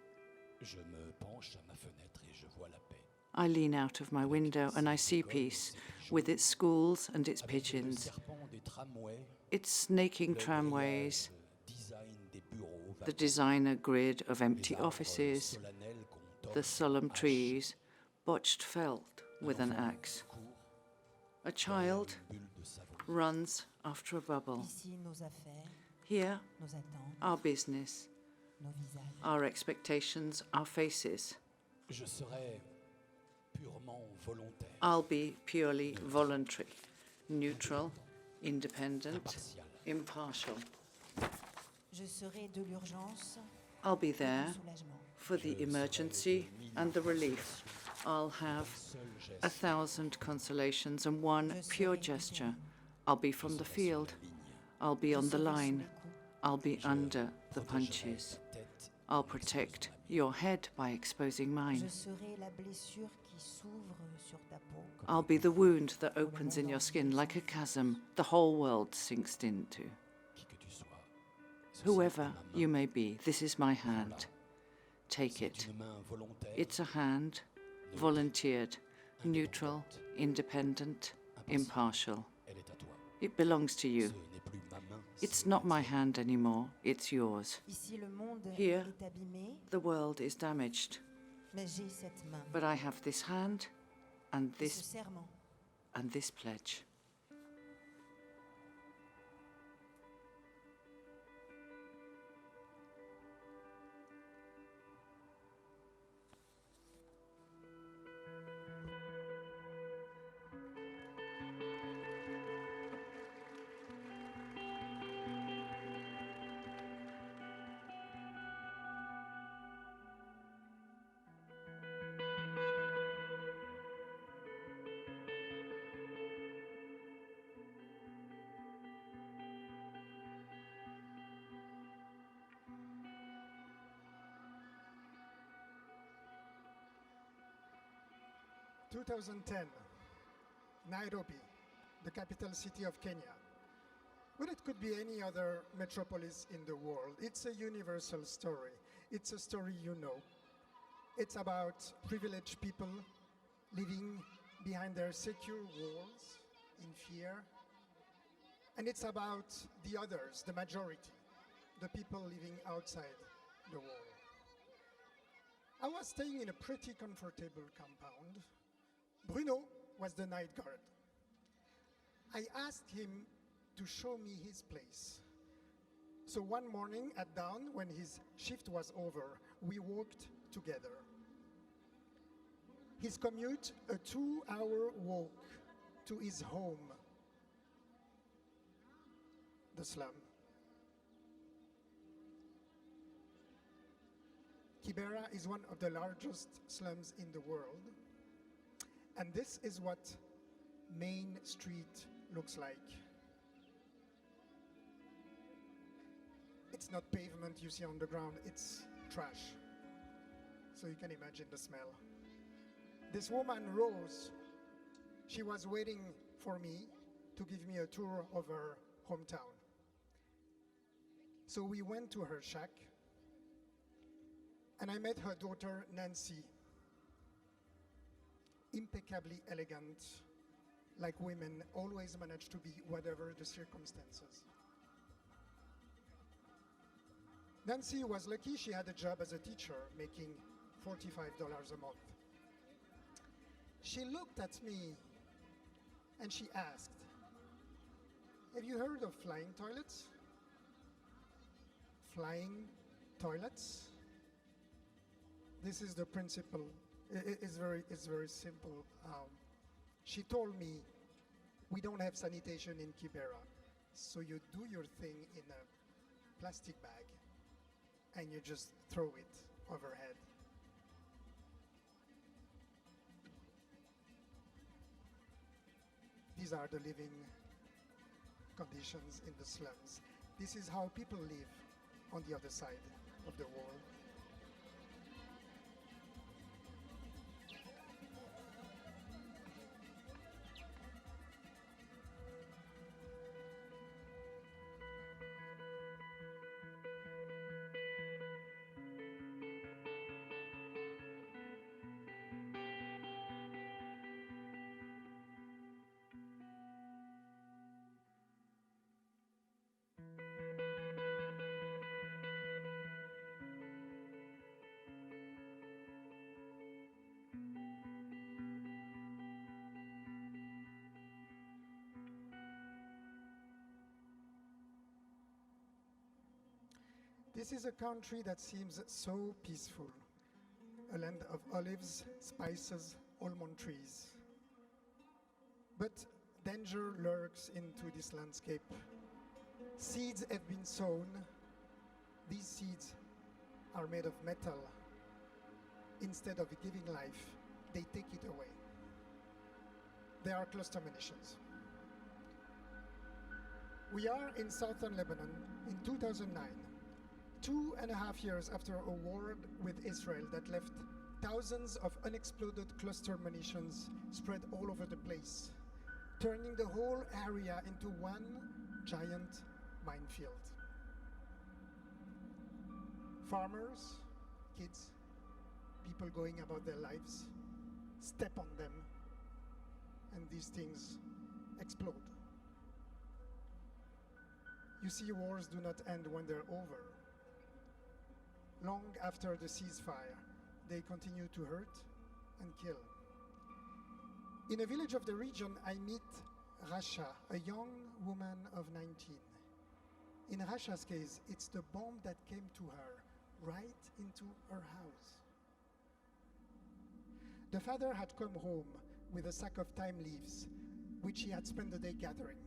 Speaker 12: Je me penche à ma fenêtre et je vois la paix.
Speaker 11: I lean out of my window and I see peace, with its schools and its
Speaker 12: Avec le
Speaker 11: pigeons,
Speaker 12: serpent des tramways,
Speaker 11: its snaking
Speaker 12: le
Speaker 11: tramways,
Speaker 12: grillage design des bureaux
Speaker 11: the
Speaker 12: vacants,
Speaker 11: designer grid of
Speaker 12: les
Speaker 11: empty
Speaker 12: arbres
Speaker 11: offices,
Speaker 12: solennels qu'on
Speaker 11: the
Speaker 12: torche,
Speaker 11: solemn
Speaker 12: hache,
Speaker 11: trees, botched felled with an
Speaker 12: enfant
Speaker 11: axe.
Speaker 12: court
Speaker 11: A
Speaker 12: derrière
Speaker 11: child
Speaker 12: une bulle de savon.
Speaker 11: runs after a bubble.
Speaker 10: Ici, nos affaires,
Speaker 11: Here,
Speaker 10: nos attentes,
Speaker 11: our business,
Speaker 10: nos visages.
Speaker 11: our expectations, our faces.
Speaker 12: Je serai purement volontaire,
Speaker 11: I'll be purely voluntary, neutral, independent,
Speaker 12: impartial.
Speaker 11: impartial.
Speaker 10: Je serai de l'urgence
Speaker 11: I'll be
Speaker 10: et
Speaker 11: there
Speaker 10: du soulagement.
Speaker 11: for the emergency and the relief. I'll have
Speaker 12: Seul geste,
Speaker 11: 1,000 consolations and one pure gesture. I'll be from the field. I'll be on the line. I'll be under the punches. I'll protect your head by exposing mine.
Speaker 10: Je serai la blessure qui s'ouvre sur ta peau.
Speaker 11: I'll be the wound that opens in your skin like a chasm the whole world sinks into.
Speaker 12: qui que tu sois. Ceci
Speaker 11: Whoever
Speaker 12: est ma main.
Speaker 11: you may be, this is my hand. Take
Speaker 12: C'est
Speaker 11: it.
Speaker 12: une main volontaire,
Speaker 11: It's a hand, volunteered, neutral, independent, impartial.
Speaker 12: elle est à toi.
Speaker 11: It belongs to you.
Speaker 12: Ce n'est plus ma main,
Speaker 11: It's
Speaker 12: c'est
Speaker 11: not
Speaker 12: la
Speaker 11: my
Speaker 12: tienne.
Speaker 11: hand anymore, it's yours.
Speaker 10: Ici, le monde
Speaker 11: Here,
Speaker 10: est abîmé,
Speaker 11: The world is damaged,
Speaker 10: mais j'ai cette main
Speaker 11: but I have this hand and
Speaker 10: et ce
Speaker 11: this
Speaker 10: serment.
Speaker 11: pledge.
Speaker 9: In 2010, Nairobi, the capital city of Kenya. But it could be any other metropolis in the world. It's a universal story. It's a story you know. It's about privileged people living behind their secure walls in fear. And it's about the others, the majority, the people living outside the wall. I was staying in a pretty comfortable compound. Bruno was the night guard. I asked him to show me his place. So one morning at dawn, when his shift was over, we walked together. His commute, a 2-hour walk to his home. the slum. Kibera is one of the largest slums in the world, and this is what Main Street looks like. It's not pavement you see on the ground, it's trash. So you can imagine the smell. This woman, Rose, she was waiting for me to give me a tour of her hometown. So we went to her shack, and I met her daughter, Nancy. Impeccably elegant, like women always manage to be, whatever the circumstances. Nancy was lucky she had a job as a teacher, making $45 a month. She looked at me and she asked, "Have you heard of flying toilets?" Flying toilets? This is the principle. It's very simple. She told me, "We don't have sanitation in Kibera, so you do your thing in a plastic bag and you just throw it overhead." These are the living conditions in the slums. This is how people live on the other side of the world. This is a country that seems so peaceful, a land of olives, spices, almond trees. But danger lurks into this landscape. Seeds have been sown. These seeds are made of metal. Instead of giving life, they take it away. They are cluster munitions. We are in southern Lebanon in 2009. 2.5 years after a war with Israel that left thousands of unexploded cluster munitions spread all over the place, turning the whole area into one giant minefield. Farmers, kids, people going about their lives, step on them, and these things explode. You see, wars do not end when they're over. Long after the ceasefire, they continue to hurt and kill. In a village of the region, I meet Rasha, a young woman of 19. In Rasha's case, it's the bomb that came to her right into her house. The father had come home with a sack of thyme leaves, which he had spent the day gathering.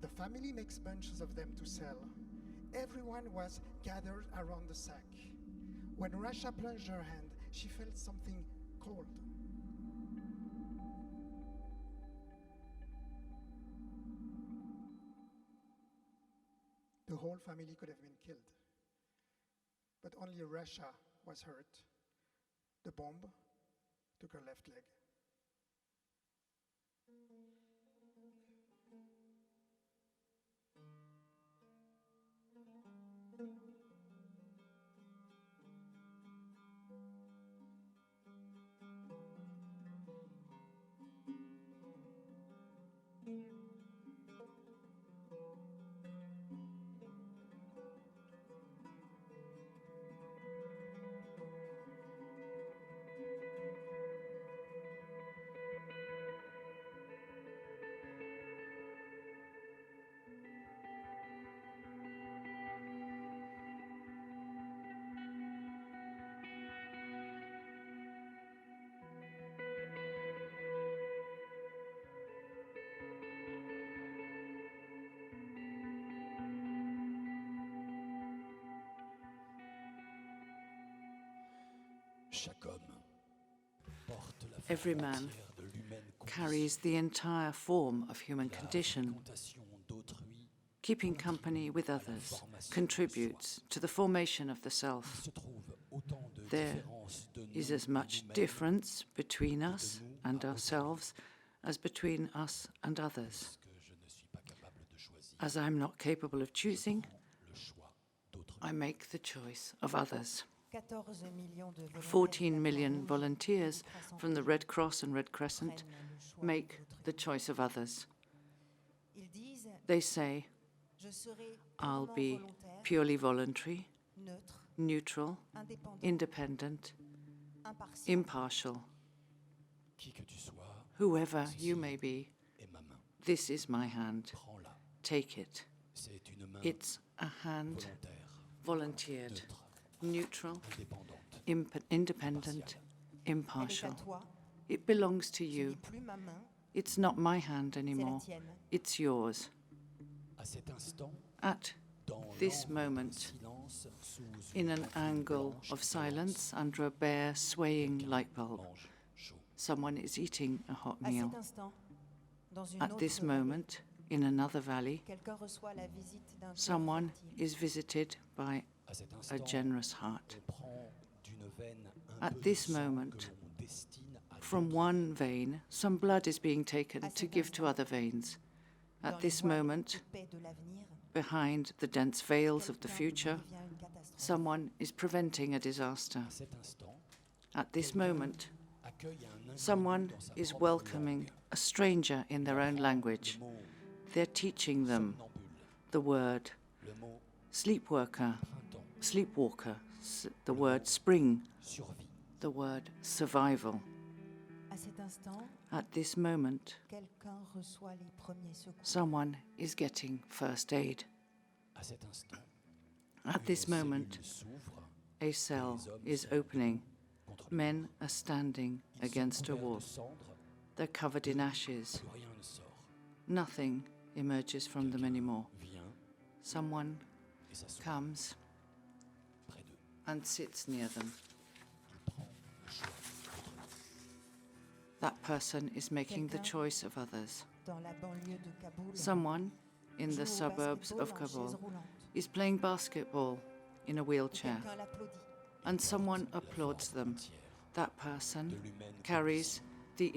Speaker 9: The family makes bunches of them to sell. Everyone was gathered around the sack. When Rasha plunged her hand, she felt something cold. The whole family could have been killed, but only Rasha was hurt. The bomb took her left leg.
Speaker 12: Chaque homme porte la
Speaker 11: Every
Speaker 12: forme
Speaker 11: man
Speaker 12: entière de l'humaine
Speaker 11: carries the entire form of human condition.
Speaker 12: condition d'autrui.
Speaker 11: Keeping company with others contributes to the formation of the self.
Speaker 12: Se trouve autant de
Speaker 11: There
Speaker 12: différences de
Speaker 11: is
Speaker 12: nous
Speaker 11: as
Speaker 12: et
Speaker 11: much
Speaker 12: nous-mêmes
Speaker 11: difference between us and ourselves as between us and others.
Speaker 12: que je ne suis pas capable de choisir.
Speaker 11: As I am not capable of choosing,
Speaker 12: Le choix d'autrui.
Speaker 11: I make the choice of others.
Speaker 10: 14 millions de
Speaker 11: 14 million volunteers from the Red Cross and Red Crescent make the choice of others.
Speaker 10: Ils disent,
Speaker 11: They say,
Speaker 10: je serai
Speaker 11: I'll
Speaker 10: purement
Speaker 11: be
Speaker 10: volontaire,
Speaker 11: purely voluntary,
Speaker 10: neutre,
Speaker 11: neutral,
Speaker 10: indépendant,
Speaker 11: independent,
Speaker 10: impartial.
Speaker 11: impartial.
Speaker 12: Qui que tu sois,
Speaker 11: Whoever you may be,
Speaker 12: est ma main.
Speaker 11: this is my hand.
Speaker 12: Prends-la.
Speaker 11: Take it.
Speaker 12: C'est une main
Speaker 11: It's a hand
Speaker 12: volontaire,
Speaker 11: volunteered,
Speaker 12: neutre,
Speaker 11: neutral,
Speaker 12: indépendante.
Speaker 11: independent,
Speaker 10: Elle est
Speaker 11: impartial.
Speaker 10: à toi,
Speaker 11: It belongs to
Speaker 10: ce n'est
Speaker 11: you.
Speaker 10: plus ma main,
Speaker 11: It's not my hand
Speaker 10: c'est la
Speaker 11: anymore.
Speaker 10: tienne.
Speaker 11: It's yours.
Speaker 12: À cet instant,
Speaker 11: At
Speaker 12: dans
Speaker 11: this
Speaker 12: l'angle
Speaker 11: moment,
Speaker 12: de silence, sous
Speaker 11: in
Speaker 12: une
Speaker 11: an
Speaker 12: feuille
Speaker 11: angle
Speaker 12: blanche
Speaker 11: of
Speaker 12: et
Speaker 11: silence
Speaker 12: dense,
Speaker 11: under a bare, swaying light bulb,
Speaker 12: mange chaud.
Speaker 11: someone is eating a hot
Speaker 10: À
Speaker 11: meal.
Speaker 10: cet instant, dans une
Speaker 11: At
Speaker 10: autre
Speaker 11: this
Speaker 10: vallée,
Speaker 11: moment, in another valley,
Speaker 10: quelqu'un reçoit la visite d'un cœur
Speaker 11: someone
Speaker 10: fertile.
Speaker 11: is visited by
Speaker 12: À cet
Speaker 11: a
Speaker 12: instant,
Speaker 11: generous heart.
Speaker 12: on prend d'une veine un
Speaker 11: At
Speaker 12: peu
Speaker 11: this
Speaker 12: de sang
Speaker 11: moment,
Speaker 12: que l'on destine à
Speaker 11: from
Speaker 12: d'autres.
Speaker 11: one vein, some blood is being taken
Speaker 10: À
Speaker 11: to
Speaker 10: cet
Speaker 11: give to
Speaker 10: instant,
Speaker 11: other veins.
Speaker 10: Dans
Speaker 11: At
Speaker 10: les
Speaker 11: this
Speaker 10: voiles
Speaker 11: moment,
Speaker 10: épais de l'avenir,
Speaker 11: behind the dense veils of the
Speaker 10: quelqu'un
Speaker 11: future,
Speaker 10: prévient une catastrophe.
Speaker 11: someone is preventing a disaster.
Speaker 12: À cet instant,
Speaker 11: At this moment,
Speaker 12: accueille un inconnu
Speaker 11: someone
Speaker 12: dans sa
Speaker 11: is
Speaker 12: propre
Speaker 11: welcoming
Speaker 12: langue.
Speaker 11: a stranger in their own language.
Speaker 12: Le mot
Speaker 11: They're teaching them
Speaker 12: somnambule,
Speaker 11: the word
Speaker 12: le mot
Speaker 11: sleepworker,
Speaker 12: printemps,
Speaker 11: sleepwalker, the word spring,
Speaker 12: survie.
Speaker 11: the word survival.
Speaker 10: À cet instant,
Speaker 11: At this moment,
Speaker 10: quelqu'un reçoit les premiers secours.
Speaker 11: someone is getting first aid.
Speaker 12: À cet instant,
Speaker 11: At this
Speaker 12: une
Speaker 11: moment,
Speaker 12: cellule s'ouvre,
Speaker 11: a cell is opening.
Speaker 12: contre le
Speaker 11: Men are standing
Speaker 12: Ils sont
Speaker 11: against a
Speaker 12: couverts
Speaker 11: wall.
Speaker 12: de cendres,
Speaker 11: They're covered in ashes.
Speaker 12: plus rien ne sort.
Speaker 11: Nothing emerges from them anymore.
Speaker 12: Vient
Speaker 11: Someone
Speaker 12: et s'assoit
Speaker 11: comes
Speaker 12: près d'eux.
Speaker 11: and sits near them.
Speaker 12: Il prend le choix.
Speaker 11: That person is making the
Speaker 10: Quelqu'un
Speaker 11: choice of others.
Speaker 10: Dans la banlieue de Kaboul,
Speaker 11: Someone in
Speaker 10: joue
Speaker 11: the
Speaker 10: au
Speaker 11: suburbs
Speaker 10: basketball
Speaker 11: of
Speaker 10: en
Speaker 11: Kabul
Speaker 10: chaise roulante.
Speaker 11: is playing basketball in a
Speaker 10: Et
Speaker 11: wheelchair,
Speaker 10: quelqu'un l'applaudit.
Speaker 11: and someone applauds them. That person
Speaker 12: De l'humaine
Speaker 11: carries the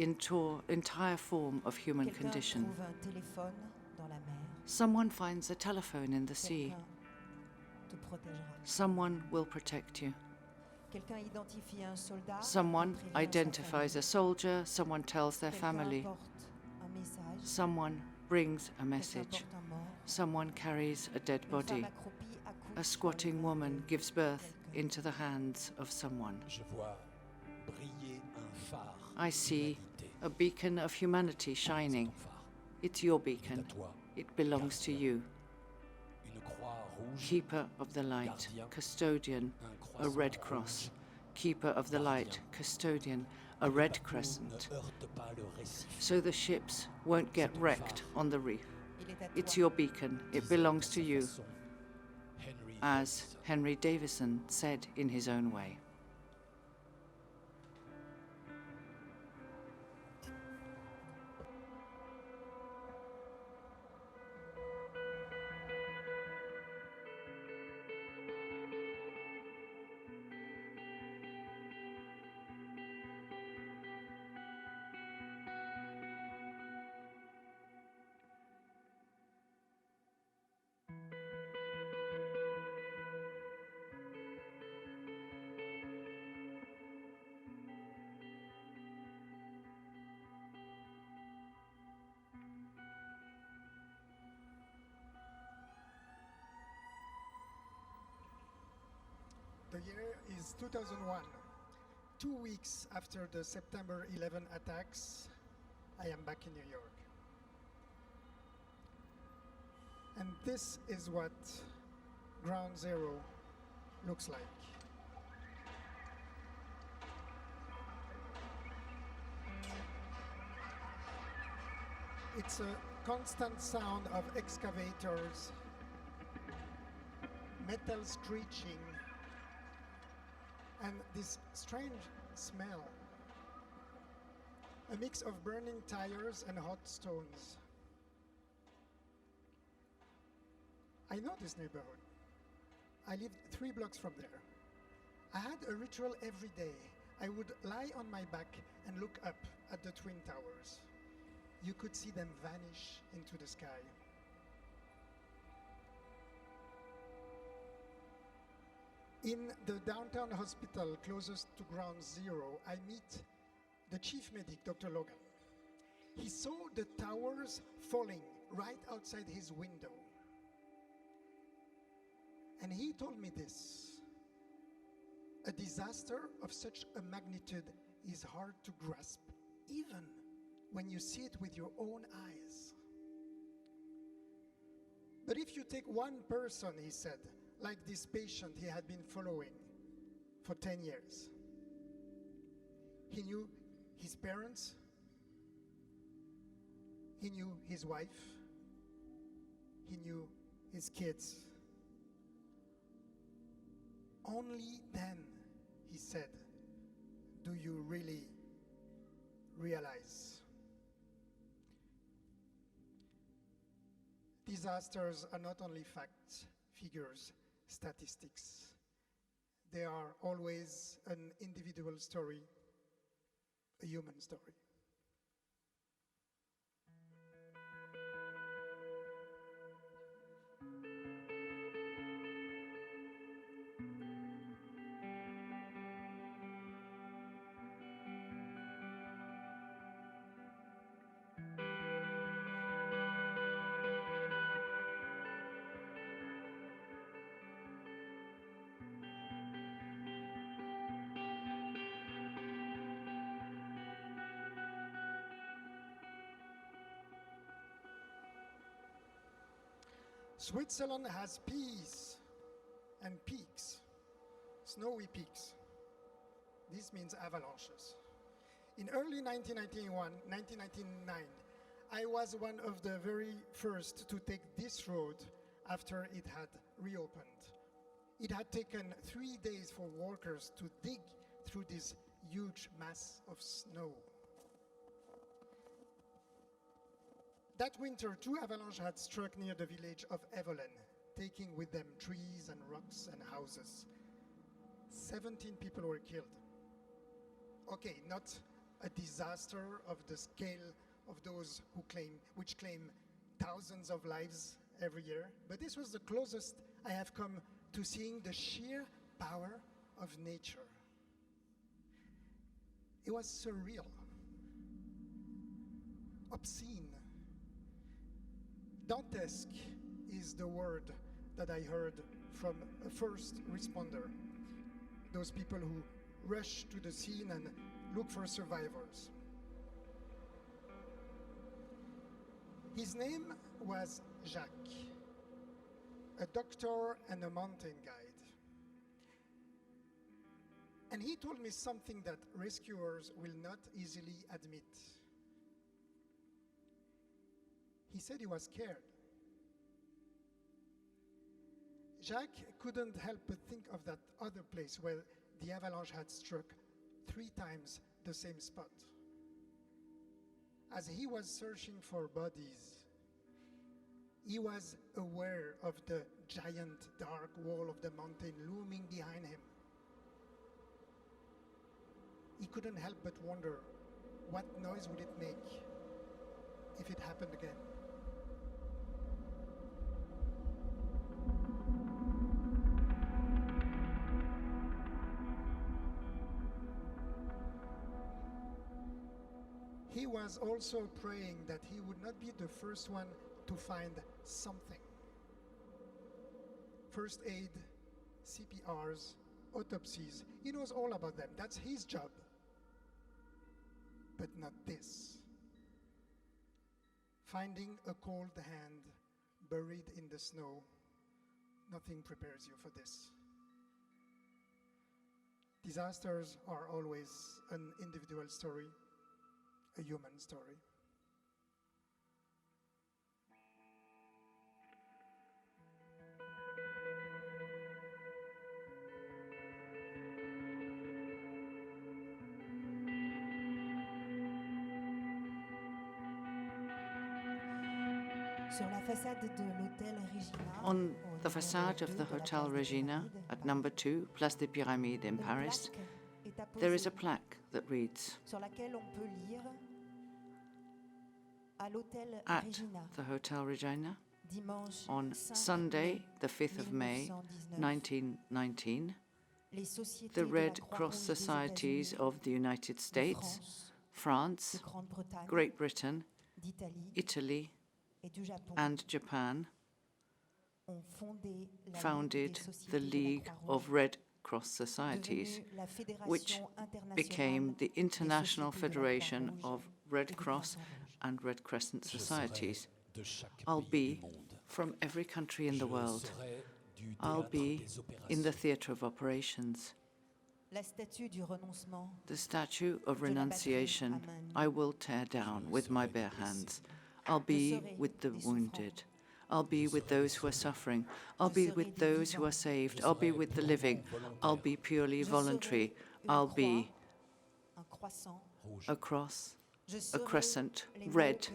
Speaker 11: entire form of human
Speaker 10: Quelqu'un
Speaker 11: condition.
Speaker 10: trouve un téléphone dans la mer.
Speaker 11: Someone finds a telephone in the sea.
Speaker 10: Quelqu'un te protégera.
Speaker 11: Someone will protect you.
Speaker 10: Quelqu'un identifie un soldat.
Speaker 11: Someone
Speaker 10: et prévient sa
Speaker 11: identifies a
Speaker 10: famille.
Speaker 11: soldier, someone tells their
Speaker 10: Quelqu'un
Speaker 11: family.
Speaker 10: apporte un message.
Speaker 11: Someone brings a
Speaker 10: Quelqu'un
Speaker 11: message.
Speaker 10: porte un mort.
Speaker 11: Someone carries a dead
Speaker 10: Une
Speaker 11: body.
Speaker 10: femme accroupie accouche
Speaker 11: A
Speaker 10: dans
Speaker 11: squatting
Speaker 10: les
Speaker 11: woman
Speaker 10: bras de
Speaker 11: gives birth
Speaker 10: quelqu'un.
Speaker 11: into the hands of someone.
Speaker 12: Je vois briller un phare.
Speaker 11: I see
Speaker 12: d'humanité.
Speaker 11: a beacon of humanity shining.
Speaker 12: Ton phare
Speaker 11: It's your
Speaker 12: est à
Speaker 11: beacon.
Speaker 12: toi.
Speaker 11: It belongs to you.
Speaker 12: Une croix rouge,
Speaker 11: Keeper of the light,
Speaker 12: Gardien.
Speaker 11: custodian,
Speaker 12: un
Speaker 11: a
Speaker 12: croissant
Speaker 11: red
Speaker 12: rouge.
Speaker 11: cross. Keeper of the light, custodian, a
Speaker 12: Que le
Speaker 11: red
Speaker 12: bateau
Speaker 11: crescent.
Speaker 12: ne heurte pas le récif.
Speaker 11: So the ships won't get wrecked on the reef.
Speaker 10: Il est à
Speaker 11: It's
Speaker 10: toi.
Speaker 11: your beacon. It
Speaker 12: Disait
Speaker 11: belongs
Speaker 12: à
Speaker 11: to
Speaker 12: sa
Speaker 11: you,
Speaker 12: façon Henry
Speaker 11: as
Speaker 12: Davidson.
Speaker 11: Henry Davidson said in his own way.
Speaker 9: The year is 2001. 2 weeks after the September 11 attacks, I am back in New York. And this is what Ground Zero looks like. It's a constant sound of excavators, metal screeching, and this strange smell, a mix of burning tires and hot stones. I know this neighborhood. I lived 3 blocks from there. I had a ritual every day. I would lie on my back and look up at the Twin Towers. You could see them vanish into the sky. In the downtown hospital closest to Ground Zero, I meet the chief medic, Dr. Logan. He saw the towers falling right outside his window. And he told me this: a disaster of such a magnitude is hard to grasp, even when you see it with your own eyes. But if you take one person, he said, like this patient he had been following for 10 years. He knew his parents, he knew his wife, he knew his kids. Only then, he said, do you really realize. Disasters are not only facts, figures, statistics. They are always an individual story, a human story. Switzerland has peaks and peaks, snowy peaks. This means avalanches. In early 1999, I was one of the very first to take this road after it had reopened. It had taken 3 days for workers to dig through this huge mass of snow. That winter, 2 avalanches had struck near the village of Evelyn, taking with them trees and rocks and houses. 17 people were killed. Okay, not a disaster of the scale of those which claim thousands of lives every year, but this was the closest I have come to seeing the sheer power of nature. It was surreal, obscene. Dantesque is the word that I heard from a first responder, those people who rush to the scene and look for survivors. His name was Jacques, a doctor and a mountain guide. And he told me something that rescuers will not easily admit. He said he was scared. Jacques couldn't help but think of that other place where the avalanche had struck 3 times the same spot. As he was searching for bodies, he was aware of the giant dark wall of the mountain looming behind him. He couldn't help but wonder, what noise would it make if it happened again? He was also praying that he would not be the first one to find something. First aid, CPRs, autopsies, he knows all about them. That's his job. But not this. Finding a cold hand buried in the snow, nothing prepares you for this. Disasters are always an individual story, a human story.
Speaker 11: On the facade of the Hotel Regina at number 2, Place des Pyramides in Paris, there is a plaque that reads, at the Hotel Regina, on Sunday, the 5th of May, 1919, the Red Cross Societies of the United States, France, Great Britain, Italy, and Japan founded the League of Red Cross Societies, which became the International Federation of Red Cross and Red Crescent Societies. I'll be from every country in the world. I'll be in the theatre of operations. The statue of renunciation I will tear down with my bare hands. I'll be with the wounded. I'll be with those who are suffering. I'll be with those who are saved. I'll be with the living. I'll be purely voluntary. I'll be a cross, a crescent, red.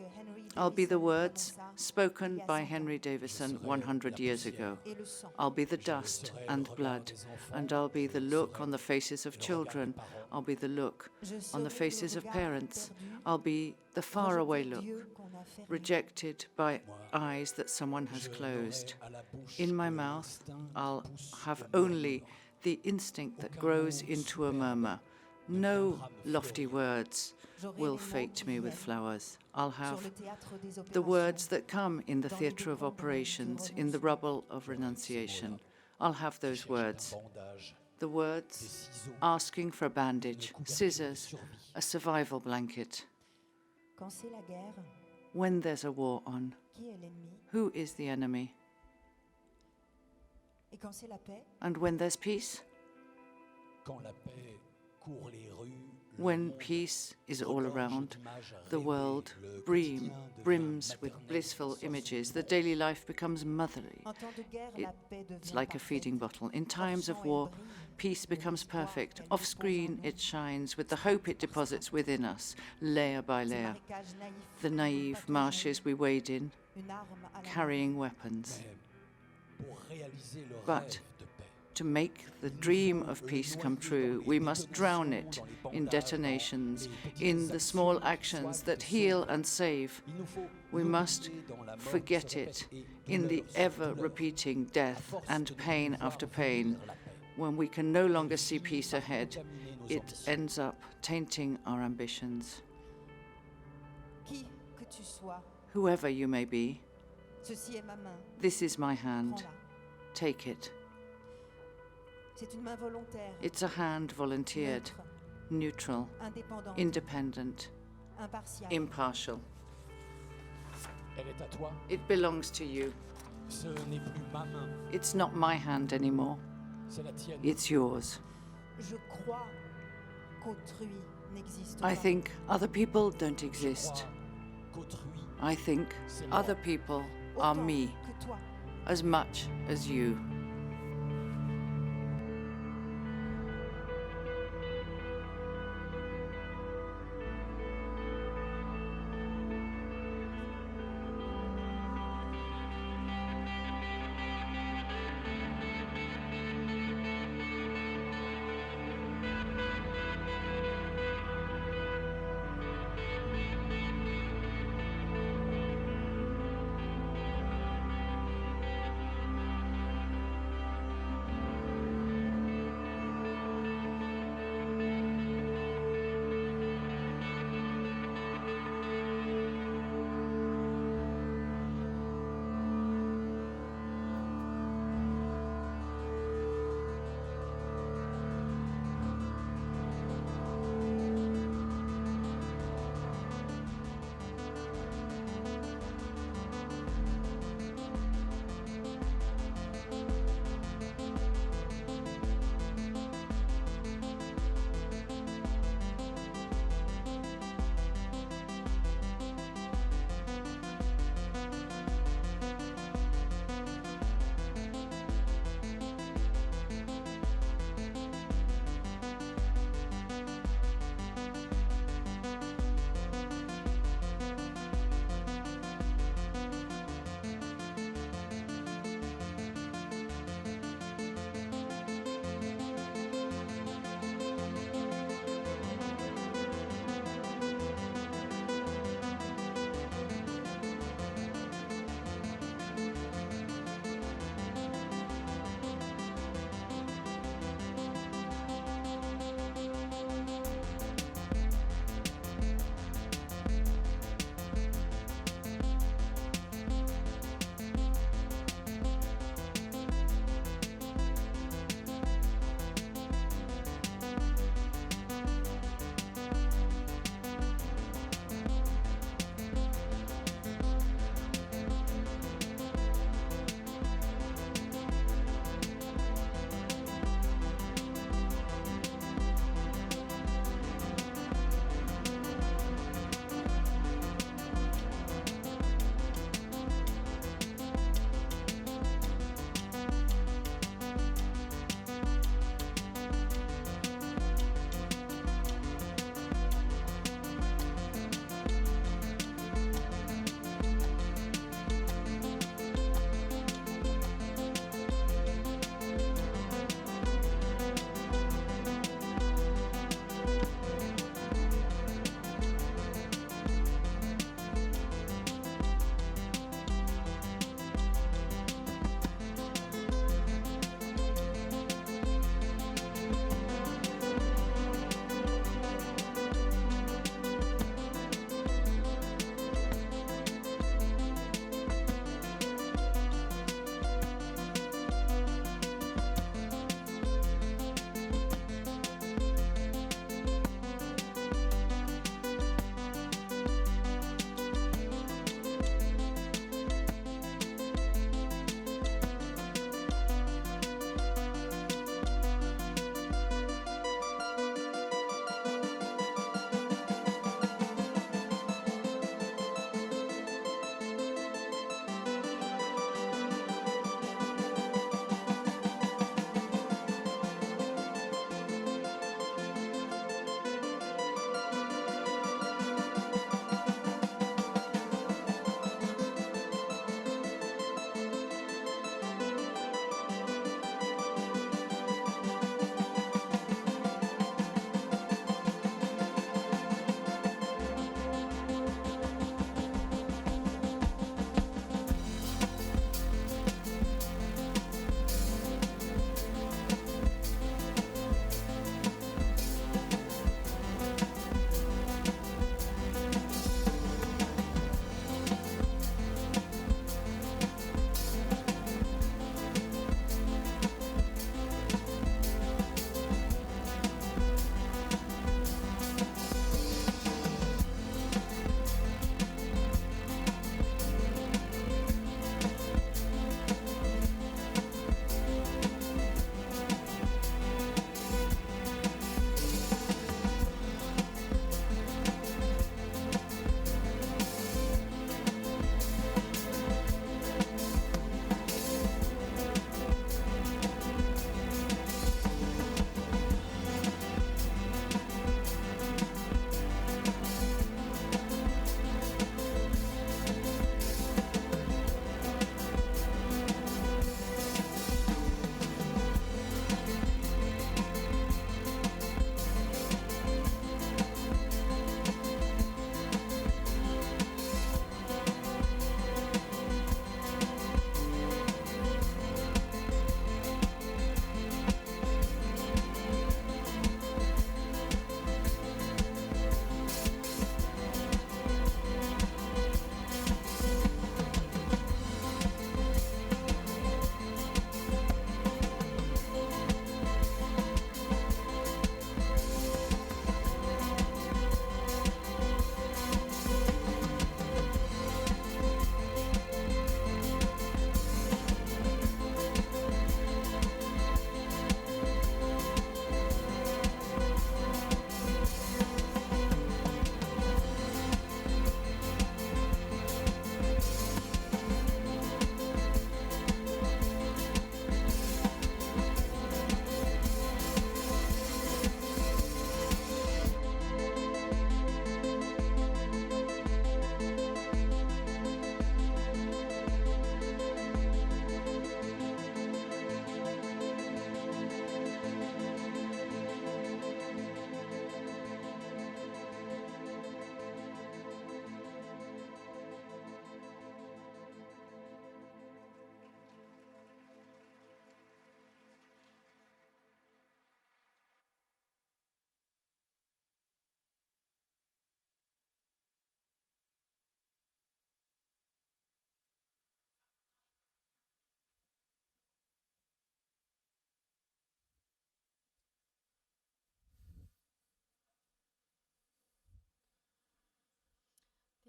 Speaker 11: I'll be the words spoken by Henry Davidson 100 years ago. I'll be the dust and blood, and I'll be the look on the faces of children. I'll be the look on the faces of parents. I'll be the faraway look, rejected by eyes that someone has closed. In my mouth, I'll have only the instinct that grows into a murmur. No lofty words will fate me with flowers. I'll have the words that come in the theatre of operations, in the rubble of renunciation. I'll have those words. The words asking for a bandage, scissors, a survival blanket. When there's a war on, who is the enemy? And when there's peace? When peace is all around, the world brims with blissful images. The daily life becomes motherly. It's like a feeding bottle. In times of war, peace becomes perfect. Off-screen, it shines with the hope it deposits within us, layer by layer. The naive marshes we wade in, carrying weapons. But to make the dream of peace come true, we must drown it in detonations, in the small actions that heal and save. We must forget it in the ever-repeating death and pain after pain. When we can no longer see peace ahead, it ends up tainting our ambitions. Whoever you may be, this is my hand. Take it. It's a hand volunteered, neutral, independent, impartial. It belongs to you. It's not my hand anymore. It's yours. I think other people don't exist. I think other people are me, as much as you.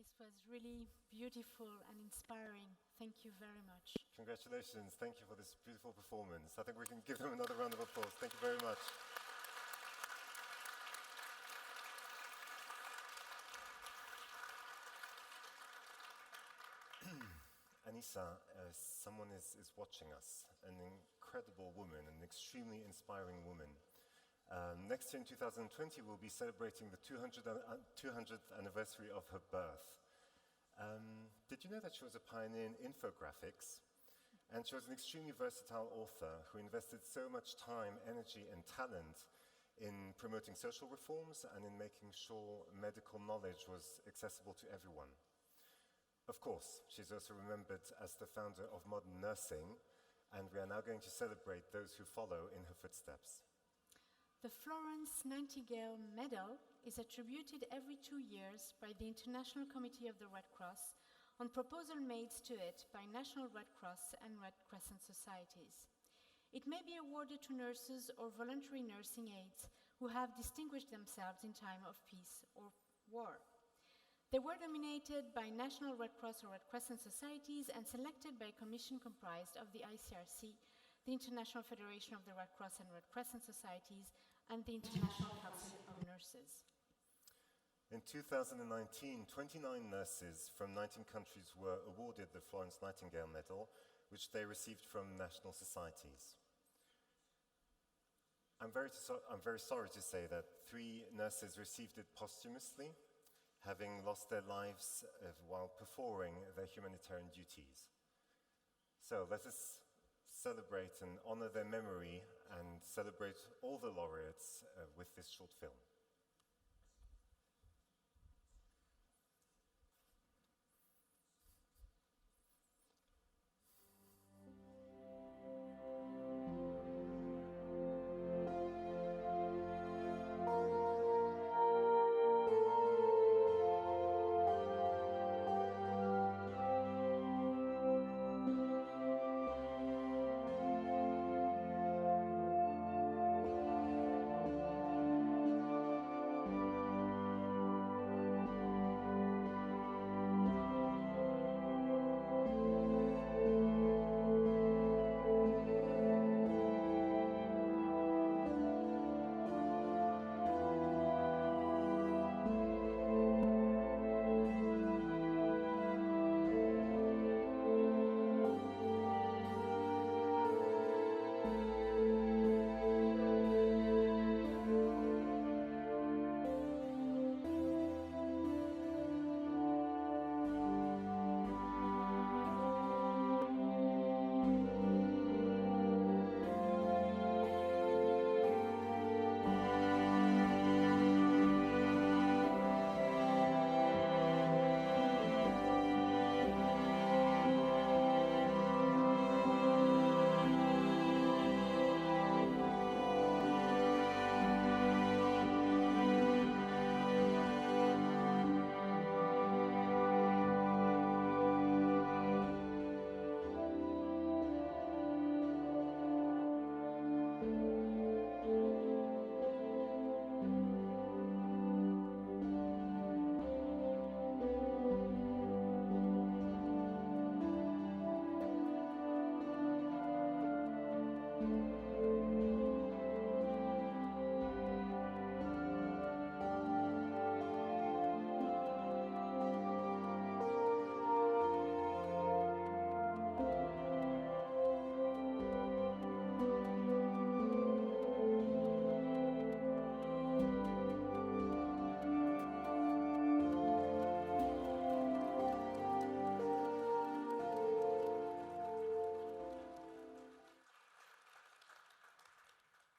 Speaker 1: This was really beautiful and inspiring. Thank you very much.
Speaker 2: Congratulations. Thank you for this beautiful performance. I think we can give them another round of applause. Thank you very much. Anissa, someone is watching us, an incredible woman, an extremely inspiring woman. Next year in 2020, we'll be celebrating the 200th anniversary of her birth. Did you know that she was a pioneer in infographics? And she was an extremely versatile author who invested so much time, energy, and talent in promoting social reforms and in making sure medical knowledge was accessible to everyone. Of course, she's also remembered as the founder of modern nursing, and we are now going to celebrate those who follow in her footsteps.
Speaker 1: The Florence Nightingale Medal is attributed every 2 years by the International Committee of the Red Cross on proposal made to it by National Red Cross and Red Crescent societies. It may be awarded to nurses or voluntary nursing aides who have distinguished themselves in time of peace or war. They were nominated by National Red Cross or Red Crescent societies and selected by a commission comprised of the ICRC, the International Federation of the Red Cross and Red Crescent Societies, and the International Council of Nurses.
Speaker 2: In 2019, 29 nurses from 19 countries were awarded the Florence Nightingale Medal, which they received from national societies. I'm very sorry to say that 3 nurses received it posthumously, having lost their lives while performing their humanitarian duties. So let us celebrate and honor their memory and celebrate all the laureates with this short film.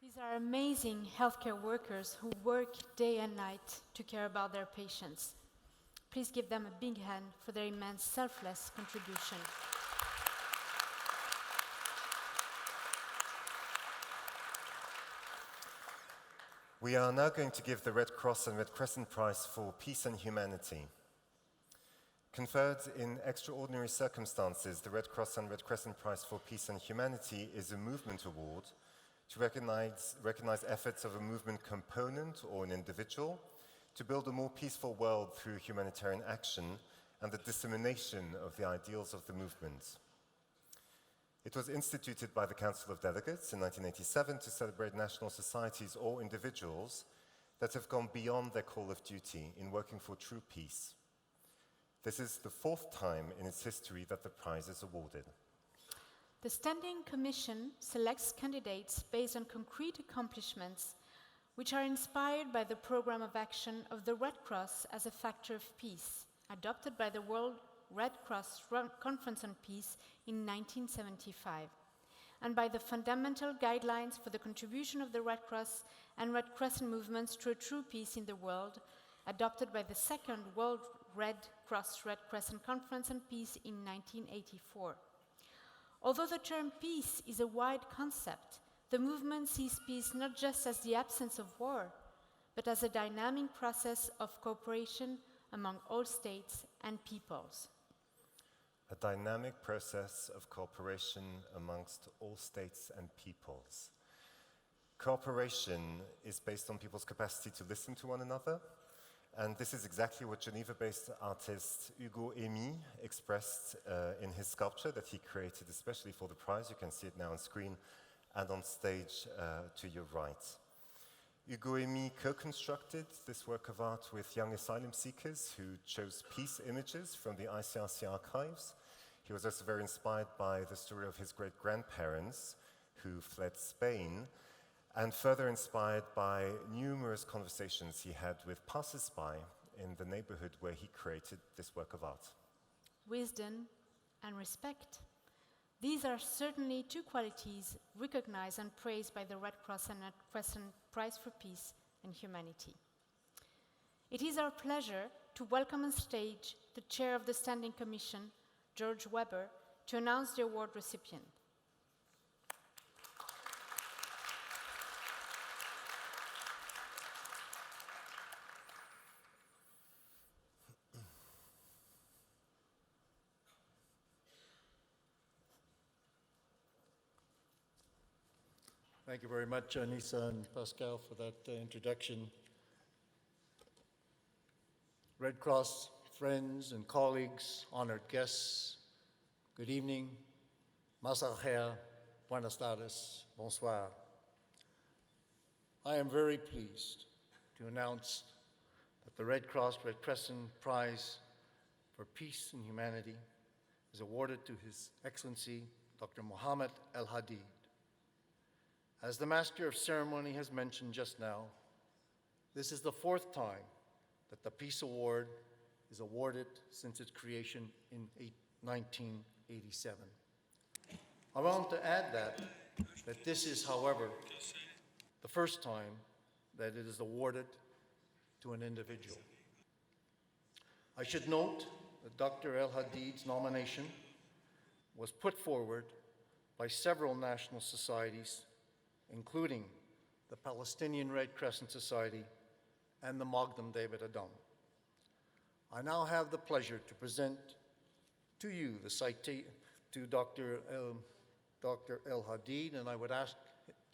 Speaker 1: These are amazing healthcare workers who work day and night to care about their patients. Please give them a big hand for their immense selfless contribution.
Speaker 2: We are now going to give the Red Cross and Red Crescent Prize for Peace and Humanity. Conferred in extraordinary circumstances, the Red Cross and Red Crescent Prize for Peace and Humanity is a movement award to recognize efforts of a movement component or an individual to build a more peaceful world through humanitarian action and the dissemination of the ideals of the movement. It was instituted by the Council of Delegates in 1987 to celebrate national societies or individuals that have gone beyond their call of duty in working for true peace. This is the fourth time in its history that the prize is awarded.
Speaker 1: The Standing Commission selects candidates based on concrete accomplishments which are inspired by the program of action of the Red Cross as a factor of peace, adopted by the World Red Cross Conference on Peace in 1975, and by the fundamental guidelines for the contribution of the Red Cross and Red Crescent movements to a true peace in the world, adopted by the Second World Red Cross Red Crescent Conference on Peace in 1984. Although the term peace is a wide concept, the movement sees peace not just as the absence of war, but as a dynamic process of cooperation among all states and peoples.
Speaker 2: A dynamic process of cooperation amongst all states and peoples. Cooperation is based on people's capacity to listen to one another, and this is exactly what Geneva-based artist Hugo Emy expressed in his sculpture that he created especially for the prize. You can see it now on screen and on stage to your right. Hugo Emy co-constructed this work of art with young asylum seekers who chose peace images from the ICRC archives. He was also very inspired by the story of his great-grandparents who fled Spain, and further inspired by numerous conversations he had with passers-by in the neighborhood where he created this work of art.
Speaker 1: Wisdom and respect. These are certainly two qualities recognized and praised by the Red Cross and Red Crescent Prize for Peace and Humanity. It is our pleasure to welcome on stage the chair of the Standing Commission, George Weber, to announce the award recipient.
Speaker 13: Thank you very much, Anissa and Pascal, for that introduction. Red Cross friends and colleagues, honored guests, good evening. Masal khair, buenas tardes, bonsoir. I am very pleased to announce that the Red Cross Red Crescent Prize for Peace and Humanity is awarded to His Excellency Dr. Mohammed Al-Hadid. As the Master of Ceremony has mentioned just now, this is the fourth time that the Peace Award is awarded since its creation in 1987. I want to add that this is, however, the first time that it is awarded to an individual. I should note that Dr. Al-Hadid's nomination was put forward by several national societies, including the Palestinian Red Crescent Society and the Magdam David Adom. I now have the pleasure to present to you the citation to Dr. Al-Hadid, and I would ask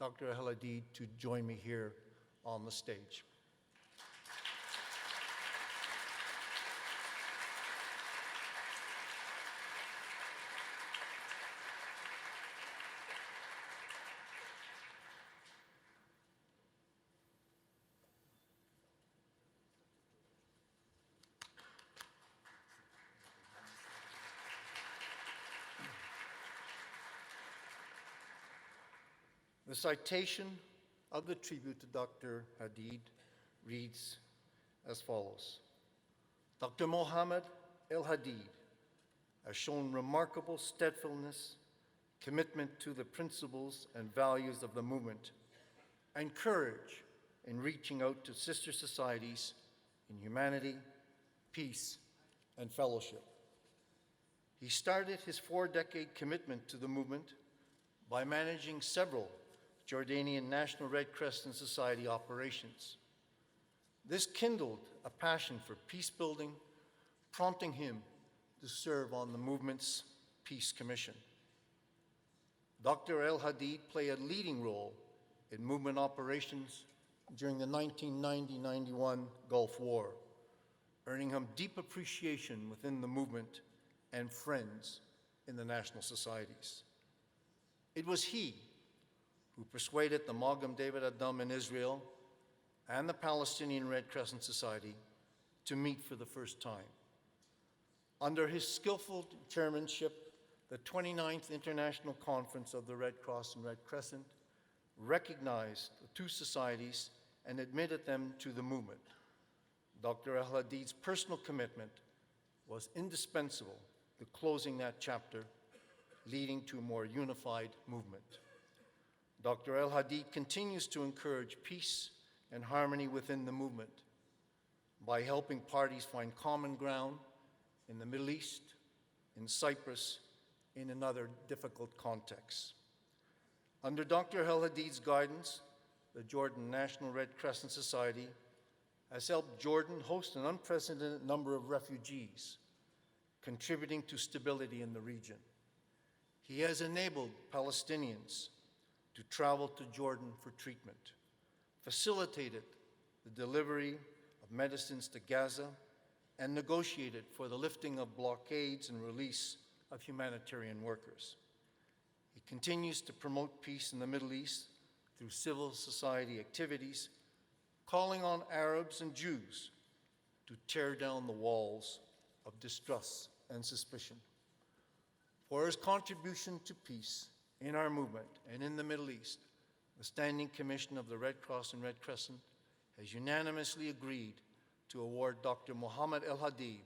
Speaker 13: Dr. Al-Hadid to join me here on the stage. The citation of the tribute to Dr. Hadid reads as follows. Dr. Mohammed Al-Hadid has shown remarkable steadfastness, commitment to the principles and values of the movement, and courage in reaching out to sister societies in humanity, peace, and fellowship. He started his 4-decade commitment to the movement by managing several Jordanian National Red Crescent Society operations. This kindled a passion for peace building, prompting him to serve on the movement's Peace Commission. Dr. Al-Hadid played a leading role in movement operations during the 1990-91 Gulf War, earning him deep appreciation within the movement and friends in the national societies. It was he who persuaded the Magen David Adom in Israel and the Palestinian Red Crescent Society to meet for the first time. Under his skillful chairmanship, the 29th International Conference of the Red Cross and Red Crescent recognized the two societies and admitted them to the movement. Dr. Al-Hadid's personal commitment was indispensable to closing that chapter, leading to a more unified movement. Dr. Al-Hadid continues to encourage peace and harmony within the movement by helping parties find common ground in the Middle East, in Cyprus, in other difficult contexts. Under Dr. Al-Hadid's guidance, the Jordan National Red Crescent Society has helped Jordan host an unprecedented number of refugees, contributing to stability in the region. He has enabled Palestinians to travel to Jordan for treatment, facilitated the delivery of medicines to Gaza, and negotiated for the lifting of blockades and release of humanitarian workers. He continues to promote peace in the Middle East through civil society activities, calling on Arabs and Jews to tear down the walls of distrust and suspicion. For his contribution to peace in our movement and in the Middle East, the Standing Commission of the Red Cross and Red Crescent has unanimously agreed to award Dr. Mohammed Al-Hadid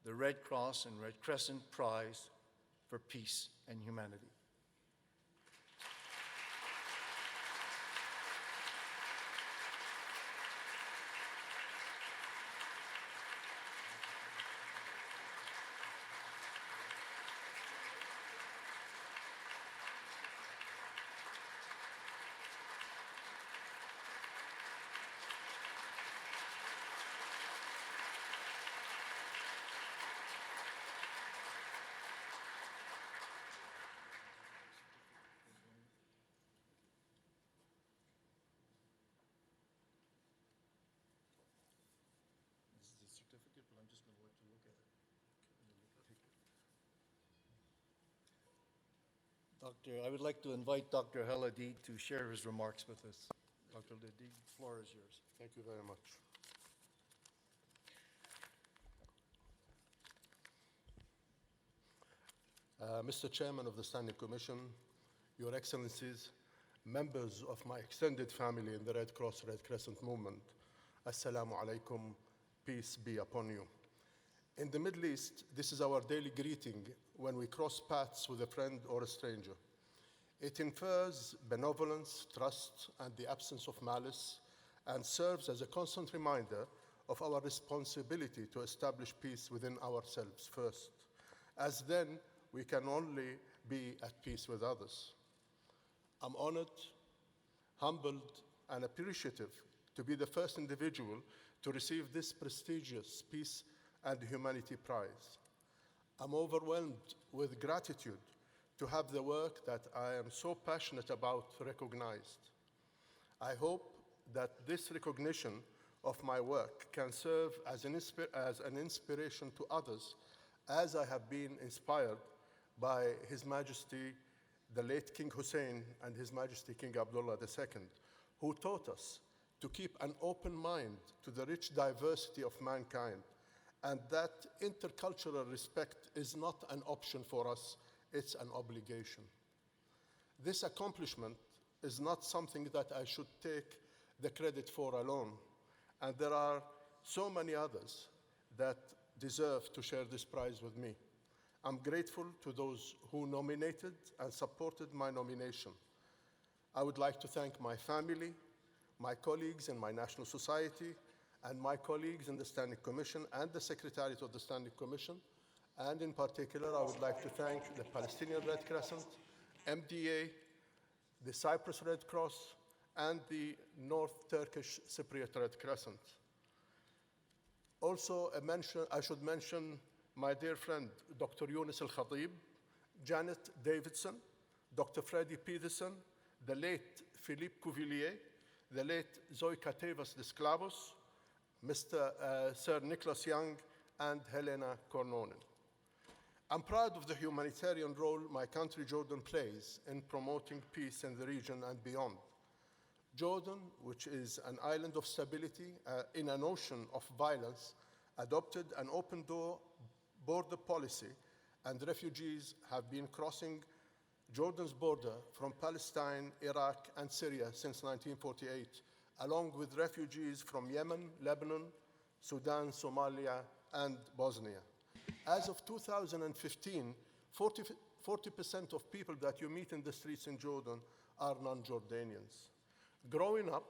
Speaker 13: the Red Cross and Red Crescent Prize for Peace and Humanity. I would like to invite Dr. Al-Hadid to share his remarks with us. Dr. Al-Hadid, the floor is yours.
Speaker 14: Thank you very much. Mr. Chairman of the Standing Commission, Your Excellencies, members of my extended family in the Red Cross Red Crescent movement, Assalamu alaikum, peace be upon you. In the Middle East, this is our daily greeting when we cross paths with a friend or a stranger. It infers benevolence, trust, and the absence of malice, and serves as a constant reminder of our responsibility to establish peace within ourselves first, as then we can only be at peace with others. I'm honored, humbled, and appreciative to be the first individual to receive this prestigious Peace and Humanity Prize. I'm overwhelmed with gratitude to have the work that I am so passionate about recognized. I hope that this recognition of my work can serve as an inspiration to others, as I have been inspired by His Majesty, the late King Hussein, and His Majesty King Abdullah II, who taught us to keep an open mind to the rich diversity of mankind, and that intercultural respect is not an option for us, it's an obligation. This accomplishment is not something that I should take the credit for alone, and there are so many others that deserve to share this prize with me. I'm grateful to those who nominated and supported my nomination. I would like to thank my family, my colleagues in my national society, and my colleagues in the Standing Commission and the Secretariat of the Standing Commission. And in particular, I would like to thank the Palestinian Red Crescent, MDA, the Cyprus Red Cross, and the North Turkish Cypriot Red Crescent. Also, I should mention my dear friend, Dr. Yunus Al-Khatib, Janet Davidson, Dr. Freddie Peterson, the late Philippe Cuvillier, the late Zoe Catevas Desclavos, Sir Nicholas Young, and Helena Cornonen. I'm proud of the humanitarian role my country, Jordan, plays in promoting peace in the region and beyond. Jordan, which is an island of stability in an ocean of violence, adopted an open-door border policy, and refugees have been crossing Jordan's border from Palestine, Iraq, and Syria since 1948, along with refugees from Yemen, Lebanon, Sudan, Somalia, and Bosnia. As of 2015, 40% of people that you meet in the streets in Jordan are non-Jordanians. Growing up,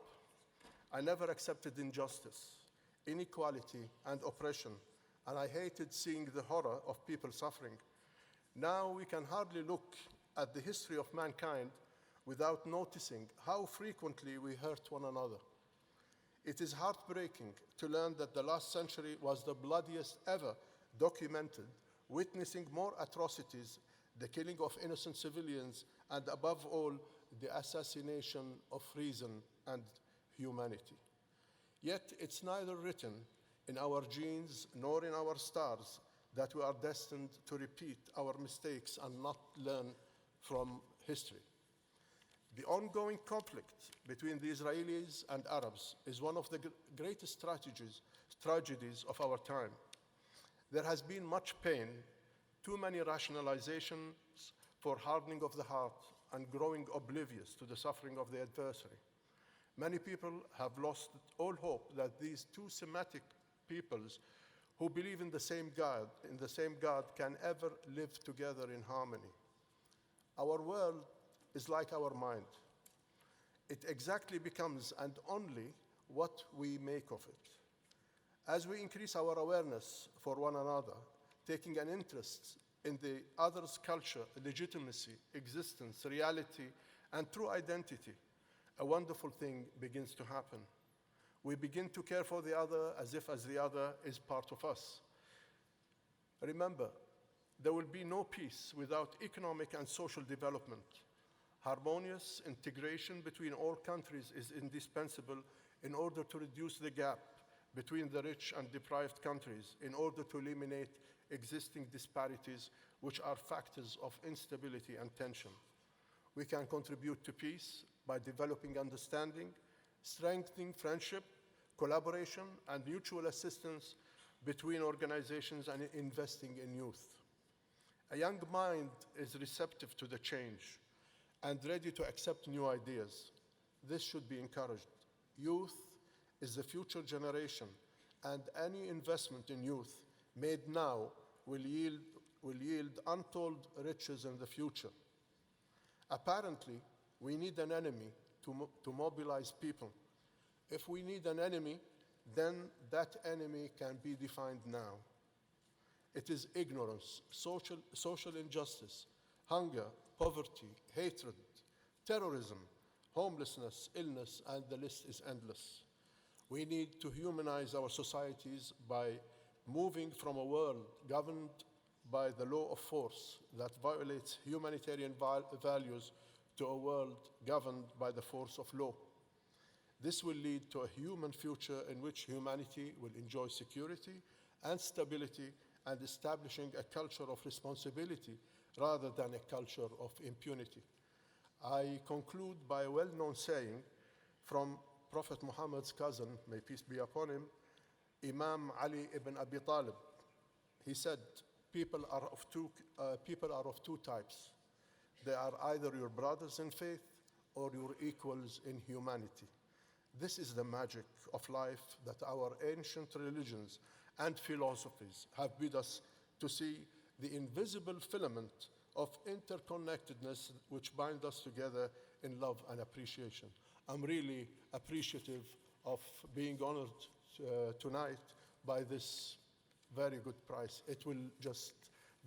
Speaker 14: I never accepted injustice, inequality, and oppression, and I hated seeing the horror of people suffering. Now we can hardly look at the history of mankind without noticing how frequently we hurt one another. It is heartbreaking to learn that the last century was the bloodiest ever documented, witnessing more atrocities, the killing of innocent civilians, and above all, the assassination of reason and humanity. Yet it's neither written in our genes nor in our stars that we are destined to repeat our mistakes and not learn from history. The ongoing conflict between the Israelis and Arabs is one of the greatest tragedies of our time. There has been much pain, too many rationalizations for hardening of the heart and growing oblivious to the suffering of the adversary. Many people have lost all hope that these two Semitic peoples who believe in the same God can ever live together in harmony. Our world is like our mind. It exactly becomes and only what we make of it. As we increase our awareness for one another, taking an interest in the other's culture, legitimacy, existence, reality, and true identity, a wonderful thing begins to happen. We begin to care for the other as if the other is part of us. Remember, there will be no peace without economic and social development. Harmonious integration between all countries is indispensable in order to reduce the gap between the rich and deprived countries, in order to eliminate existing disparities, which are factors of instability and tension. We can contribute to peace by developing understanding, strengthening friendship, collaboration, and mutual assistance between organizations, and investing in youth. A young mind is receptive to the change and ready to accept new ideas. This should be encouraged. Youth is the future generation, and any investment in youth made now will yield untold riches in the future. Apparently, we need an enemy to mobilize people. If we need an enemy, then that enemy can be defined now. It is ignorance, social injustice, hunger, poverty, hatred, terrorism, homelessness, illness, and the list is endless. We need to humanize our societies by moving from a world governed by the law of force that violates humanitarian values to a world governed by the force of law. This will lead to a human future in which humanity will enjoy security and stability, and establishing a culture of responsibility rather than a culture of impunity. I conclude by a well-known saying from Prophet Muhammad's cousin, may peace be upon him, Imam Ali ibn Abi Talib. He said, people are of two types. They are either your brothers in faith or your equals in humanity. This is the magic of life that our ancient religions and philosophies have bid us to see, the invisible filament of interconnectedness which bind us together in love and appreciation. I'm really appreciative of being honored tonight by this very good prize. It will just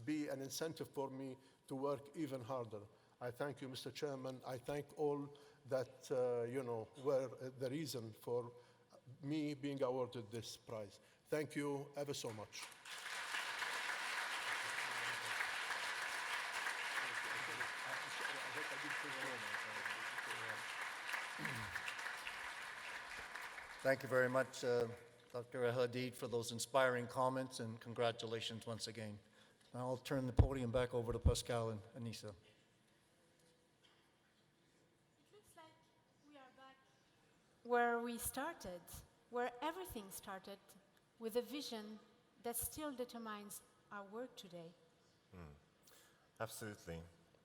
Speaker 14: be an incentive for me to work even harder. I thank you, Mr. Chairman. I thank all that were the reason for me being awarded this prize. Thank you ever so much.
Speaker 15: Thank you very much,
Speaker 13: Dr. Al-Hadid, for those inspiring comments, and congratulations once again. Now I'll turn the podium back over to Pascal and Anissa.
Speaker 1: It looks like we are back where we started, where everything started, with a vision that still determines our work today.
Speaker 2: Absolutely.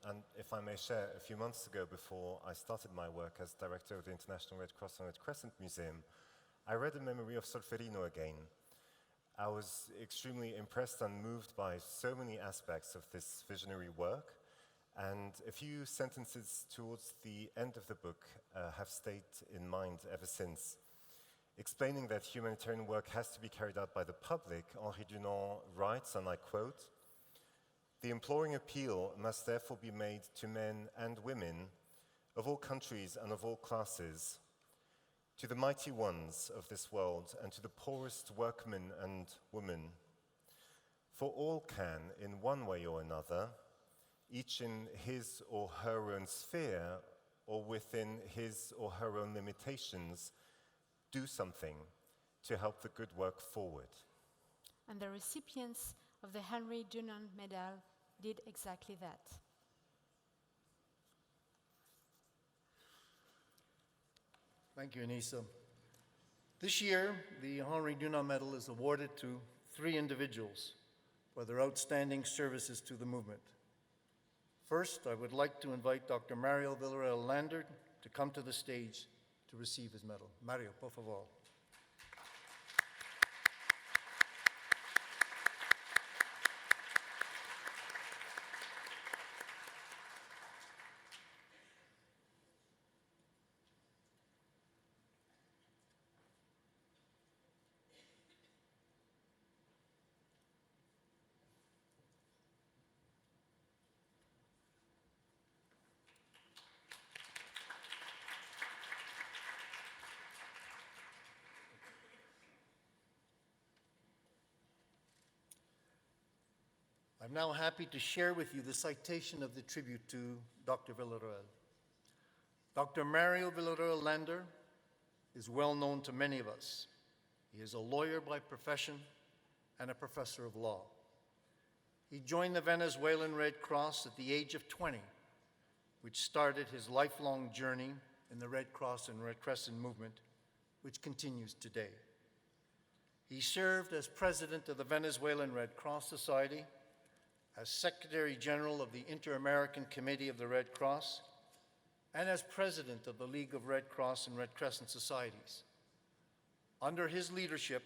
Speaker 2: And if I may share, a few months ago, before I started my work as director of the International Red Cross and Red Crescent Museum, I read a memory of Solferino again. I was extremely impressed and moved by so many aspects of this visionary work, and a few sentences towards the end of the book have stayed in mind ever since. Explaining that humanitarian work has to be carried out by the public, Henri Dunant writes, and I quote, "The imploring appeal must therefore be made to men and women of all countries and of all classes, to the mighty ones of this world and to the poorest workmen and women. For all can, in one way or another, each in his or her own sphere or within his or her own limitations, do something to help the good work forward."
Speaker 1: And the recipients of the Henry Dunant Medal did exactly that.
Speaker 13: Thank you, Anissa. This year, the Henri Dunant Medal is awarded to 3 individuals for their outstanding services to the movement. First, I would like to invite Dr. Villaroel Lander to come to the stage to receive his medal. Mario, por favor. I'm now happy to share with you the citation of the tribute to Dr. Villaroel. Dr. Mario Villaroel Lander is well known to many of us. He is a lawyer by profession and a professor of law. He joined the Venezuelan Red Cross at the age of 20, which started his lifelong journey in the Red Cross and Red Crescent movement, which continues today. He served as president of the Venezuelan Red Cross Society, as Secretary General of the Inter-American Committee of the Red Cross, and as President of the League of Red Cross and Red Crescent Societies. Under his leadership,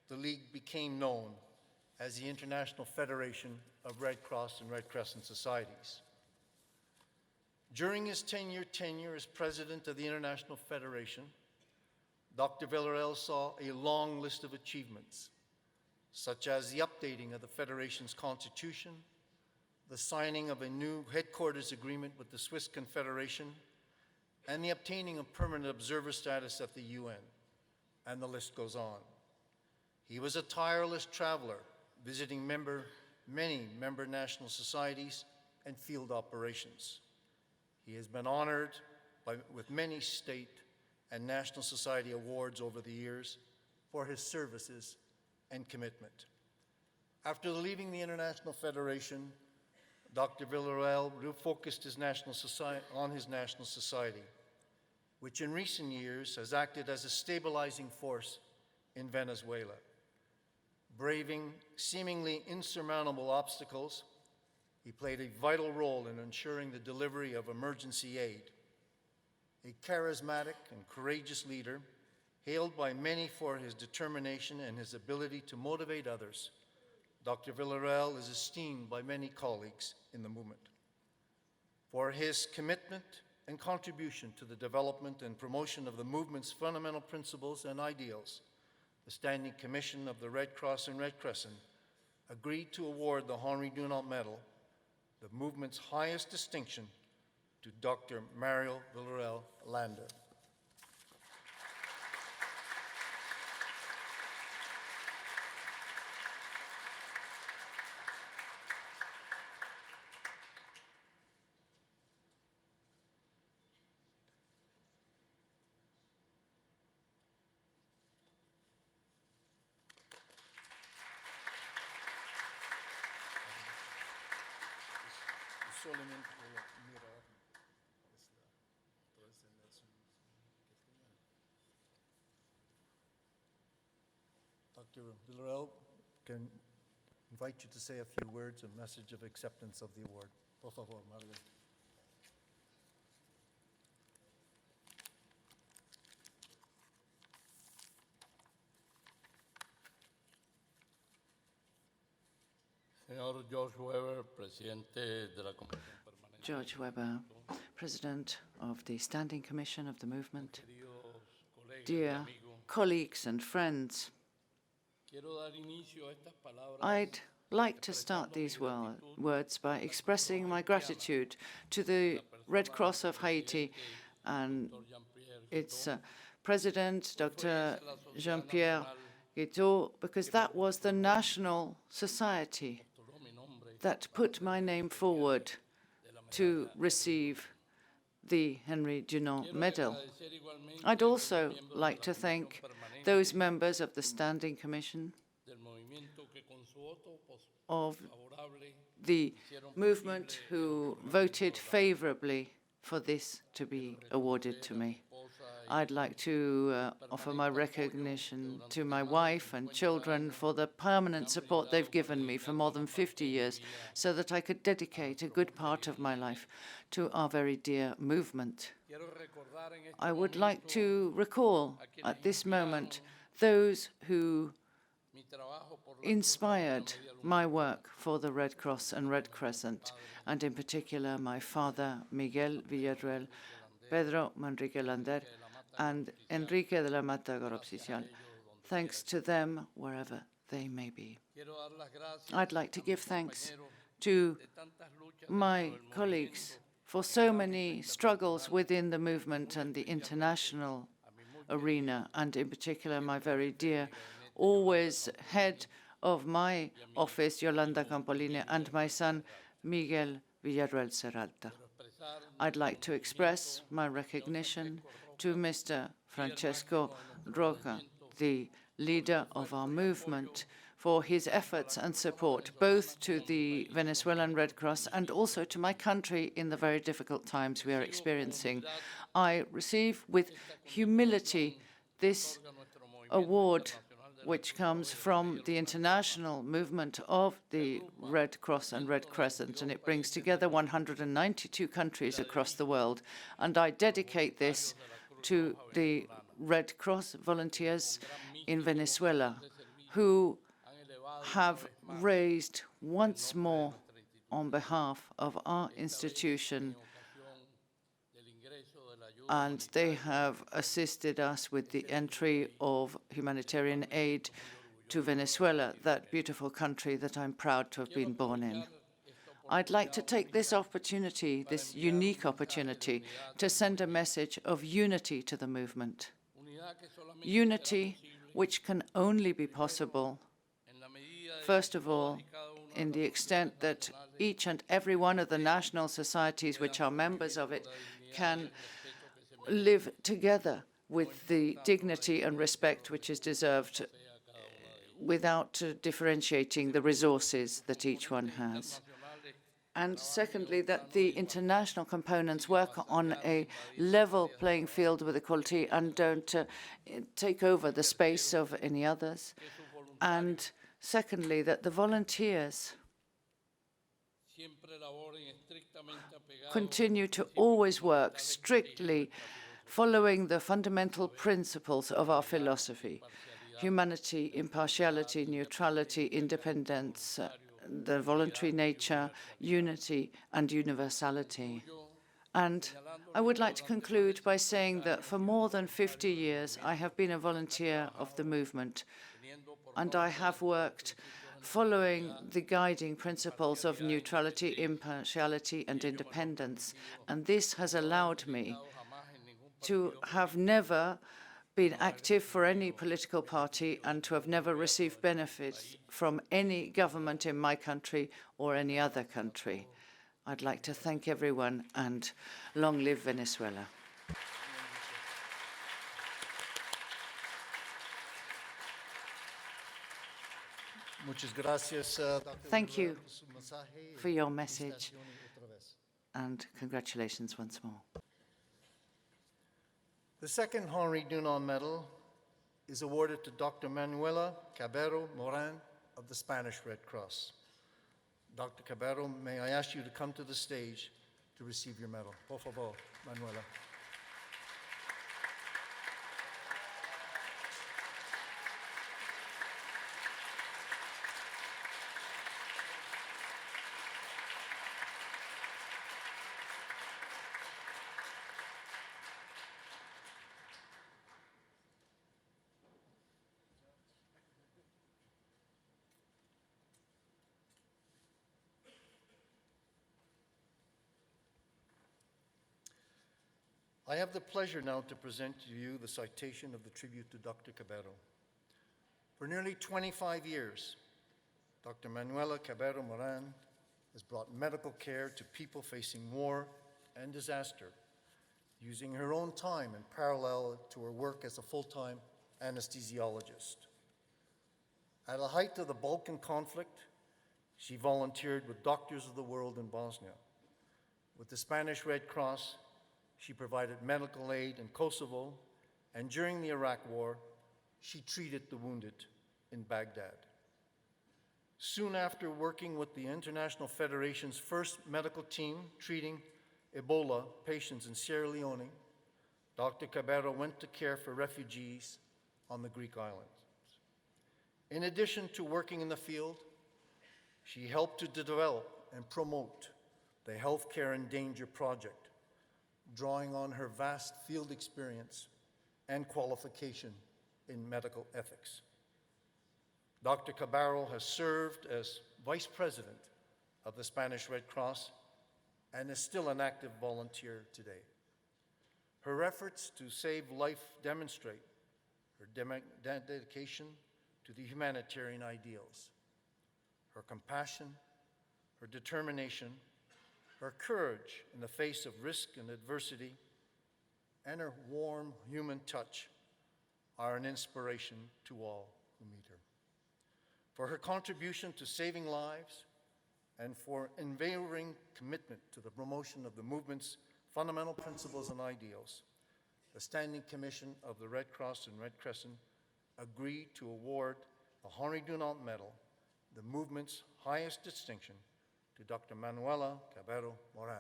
Speaker 13: the League became known as the International Federation of Red Cross and Red Crescent Societies. During his 10-year tenure as President of the International Federation, Dr. Villaroel saw a long list of achievements, such as the updating of the Federation's constitution, the signing of a new headquarters agreement with the Swiss Confederation, and the obtaining of permanent observer status at the UN, and the list goes on. He was a tireless traveler, visiting many member national societies and field operations. He has been honored with many state and national society awards over the years for his services and commitment. After leaving the International Federation, Dr. Villaroel refocused on his national society, which in recent years has acted as a stabilizing force in Venezuela. Braving seemingly insurmountable obstacles, he played a vital role in ensuring the delivery of emergency aid. A charismatic and courageous leader, hailed by many for his determination and his ability to motivate others, Dr. Villaroel is esteemed by many colleagues in the movement. For his commitment and contribution to the development and promotion of the movement's fundamental principles and ideals, the Standing Commission of the Red Cross and Red Crescent agreed to award the Henri Dunant Medal, the movement's highest distinction, to Dr. Mario Villaroel Lander. Dr. Villaroel, can invite you to say a few words, a message of acceptance of the award. Por favor, Mario.
Speaker 6: Señor George Weber, presidente de la Comisión Permanente.
Speaker 11: George Weber, President of the Standing Commission of the Movement. Dear colleagues and friends, I'd like to start these words by expressing my gratitude to the Red Cross of Haiti and its president, Dr. Jean-Pierre Guiteau, because that was the national society that put my name forward to receive the Henry Dunant Medal. I'd also like to thank those members of the Standing Commission of the movement who voted favorably for this to be awarded to me. I'd like to offer my recognition to my wife and children for the permanent support they've given me for more than 50 years so that I could dedicate a good part of my life to our very dear movement. I would like to recall at this moment those who inspired my work for the Red Cross and Red Crescent, and in particular my father, Miguel Villaroel, Pedro Manrique Lander, and Enrique de la Mata Goropsicial. Thanks to them, wherever they may be. I'd like to give thanks to my colleagues for so many struggles within the movement and the international arena, and in particular my very dear, always head of my office, Yolanda Campolini, and my son, Miguel Villaroel Serralta. I'd like to express my recognition to Mr. Francesco Rocca, the leader of our movement, for his efforts and support, both to the Venezuelan Red Cross and also to my country in the very difficult times we are experiencing. I receive with humility this award, which comes from the international movement of the Red Cross and Red Crescent, and it brings together 192 countries across the world. And I dedicate this to the Red Cross volunteers in Venezuela, who have raised once more on behalf of our institution, and they have assisted us with the entry of humanitarian aid to Venezuela, that beautiful country that I'm proud to have been born in. I'd like to take this opportunity, this unique opportunity, to send a message of unity to the movement. Unity which can only be possible, first of all, in the extent that each and every one of the national societies which are members of it can live together with the dignity and respect which is deserved without differentiating the resources that each one has. And secondly, that the international components work on a level playing field with equality and don't take over the space of any others. And secondly, that the volunteers continue to always work strictly following the fundamental principles of our philosophy: humanity, impartiality, neutrality, independence, the voluntary nature, unity, and universality. And I would like to conclude by saying that for more than 50 years, I have been a volunteer of the movement, and I have worked following the guiding principles of neutrality, impartiality, and independence. And this has allowed me to have never been active for any political party and to have never received benefits from any government in my country or any other country. I'd like to thank everyone, and long live Venezuela.
Speaker 13: Muchas gracias, Dr.
Speaker 11: Thank you
Speaker 13: por su mensaje.
Speaker 11: for your message. and congratulations once more.
Speaker 13: The second Henri Dunant Medal is awarded to Dr. Manuela Cabero Moran of the Spanish Red Cross. Dr. Cabero, may I ask you to come to the stage to receive your medal. Por favor, Manuela. I have the pleasure now to present to you the citation of the tribute to Dr. Cabero. For nearly 25 years, Dr. Manuela Cabero Moran has brought medical care to people facing war and disaster, using her own time in parallel to her work as a full-time anesthesiologist. At the height of the Balkan conflict, she volunteered with Doctors of the World in Bosnia. With the Spanish Red Cross, she provided medical aid in Kosovo, and during the Iraq War, she treated the wounded in Baghdad. Soon after working with the International Federation's first medical team treating Ebola patients in Sierra Leone, Dr. Cabero went to care for refugees on the Greek islands. In addition to working in the field, she helped to develop and promote the Healthcare in Danger project, drawing on her vast field experience and qualification in medical ethics. Dr. Cabero has served as Vice President of the Spanish Red Cross and is still an active volunteer today. Her efforts to save life demonstrate her dedication to the humanitarian ideals, her compassion, her determination, her courage in the face of risk and adversity, and her warm human touch are an inspiration to all who meet her. For her contribution to saving lives and for unwavering commitment to the promotion of the movement's fundamental principles and ideals, the Standing Commission of the Red Cross and Red Crescent agreed to award the Henri Dunant Medal, the movement's highest distinction, to Dr. Manuela Cabero Moran.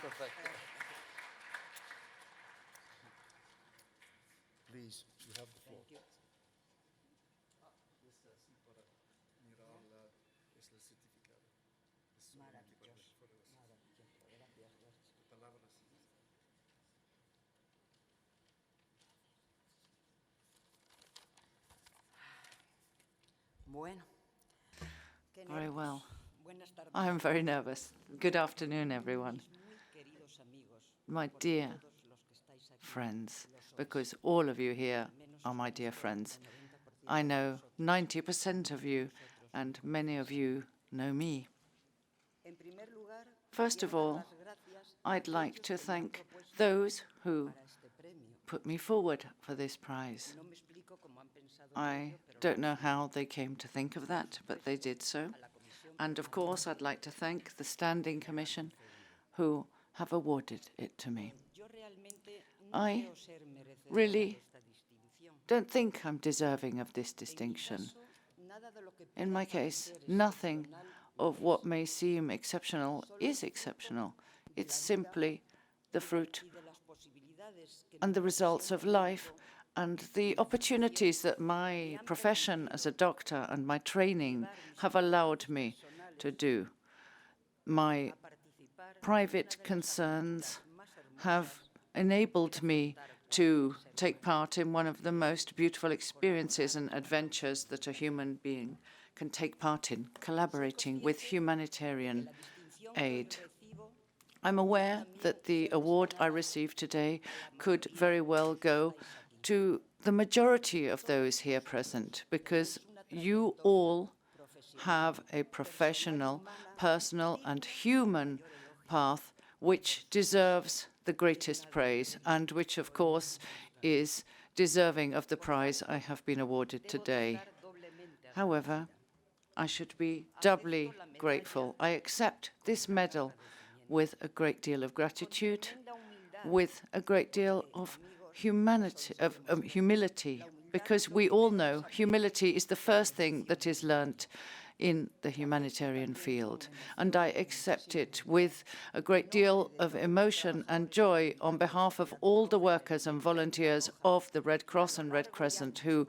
Speaker 13: Perfect. Please, you have the floor.
Speaker 11: Very well. I am very nervous. Good afternoon, everyone. My dear friends, because all of you here are my dear friends. I know 90% of you, and many of you know me. First of all, I'd like to thank those who put me forward for this prize. I don't know how they came to think of that, but they did so. And of course, I'd like to thank the Standing Commission who have awarded it to me. I really don't think I'm deserving of this distinction. In my case, nothing of what may seem exceptional is exceptional. It's simply the fruit and the results of life and the opportunities that my profession as a doctor and my training have allowed me to do. My private concerns have enabled me to take part in one of the most beautiful experiences and adventures that a human being can take part in, collaborating with humanitarian aid. I'm aware that the award I received today could very well go to the majority of those here present, because you all have a professional, personal, and human path which deserves the greatest praise and which, of course, is deserving of the prize I have been awarded today. However, I should be doubly grateful. I accept this medal with a great deal of gratitude, with a great deal of humility, because we all know humility is the first thing that is learnt in the humanitarian field. And I accept it with a great deal of emotion and joy on behalf of all the workers and volunteers of the Red Cross and Red Crescent who,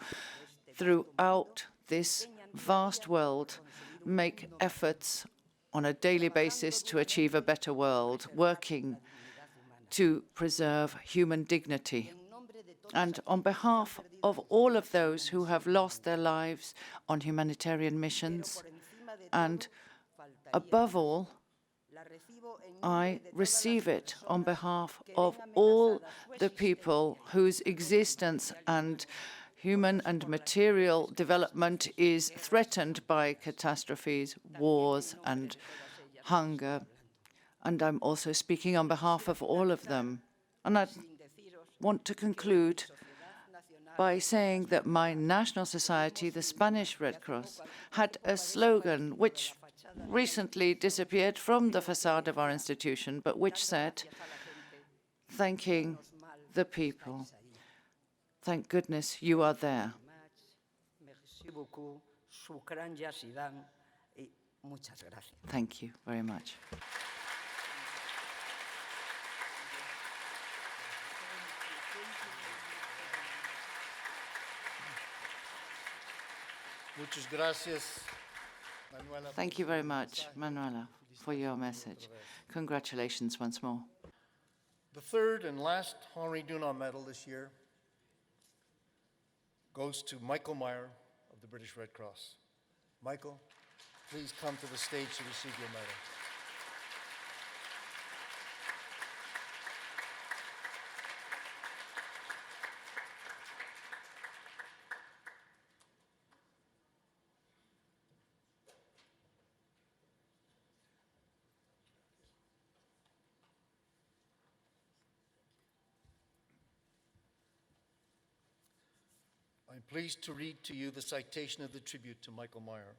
Speaker 11: throughout this vast world, make efforts on a daily basis to achieve a better world, working to preserve human dignity. And on behalf of all of those who have lost their lives on humanitarian missions, and above all, I receive it on behalf of all the people whose existence and human and material development is threatened by catastrophes, wars, and hunger. And I'm also speaking on behalf of all of them. And I want to conclude by saying that my national society, the Spanish Red Cross, had a slogan which recently disappeared from the facade of our institution, but which said, "Thanking the people. Thank goodness you are there." Thank you very much.
Speaker 13: Muchas gracias, Manuela.
Speaker 11: Thank you very much, Manuela, for your message. Congratulations once more.
Speaker 13: The third and last Henri Dunant Medal this year goes to Michael Meyer of the British Red Cross. Michael, please come to the stage to receive your medal. I'm pleased to read to you the citation of the tribute to Michael Meyer.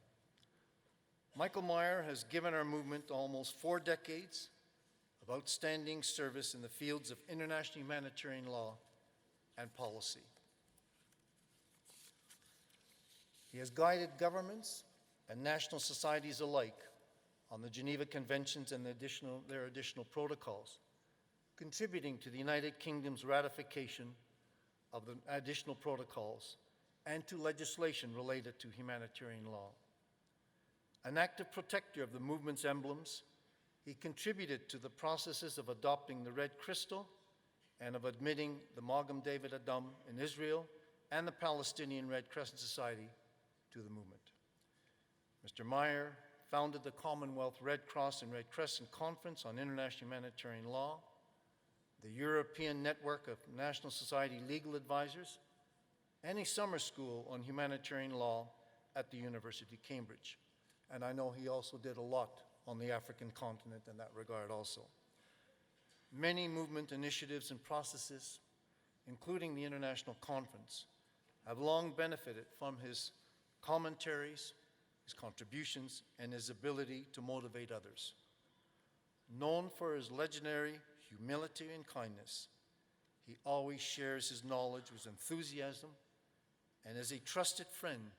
Speaker 13: Michael Meyer has given our movement almost 4 decades of outstanding service in the fields of international humanitarian law and policy. He has guided governments and national societies alike on the Geneva Conventions and their additional protocols, contributing to the United Kingdom's ratification of the additional protocols and to legislation related to humanitarian law. An active protector of the movement's emblems, he contributed to the processes of adopting the Red Crystal and of admitting the Magen David Adom in Israel and the Palestinian Red Crescent Society to the movement. Mr. Meyer founded the Commonwealth Red Cross and Red Crescent Conference on International Humanitarian Law, the European Network of National Society Legal Advisors, and a summer school on humanitarian law at the University of Cambridge. And I know he also did a lot on the African continent in that regard also. Many movement initiatives and processes, including the International Conference, have long benefited from his commentaries, his contributions, and his ability to motivate others. Known for his legendary humility and kindness, he always shares his knowledge with enthusiasm and is a trusted friend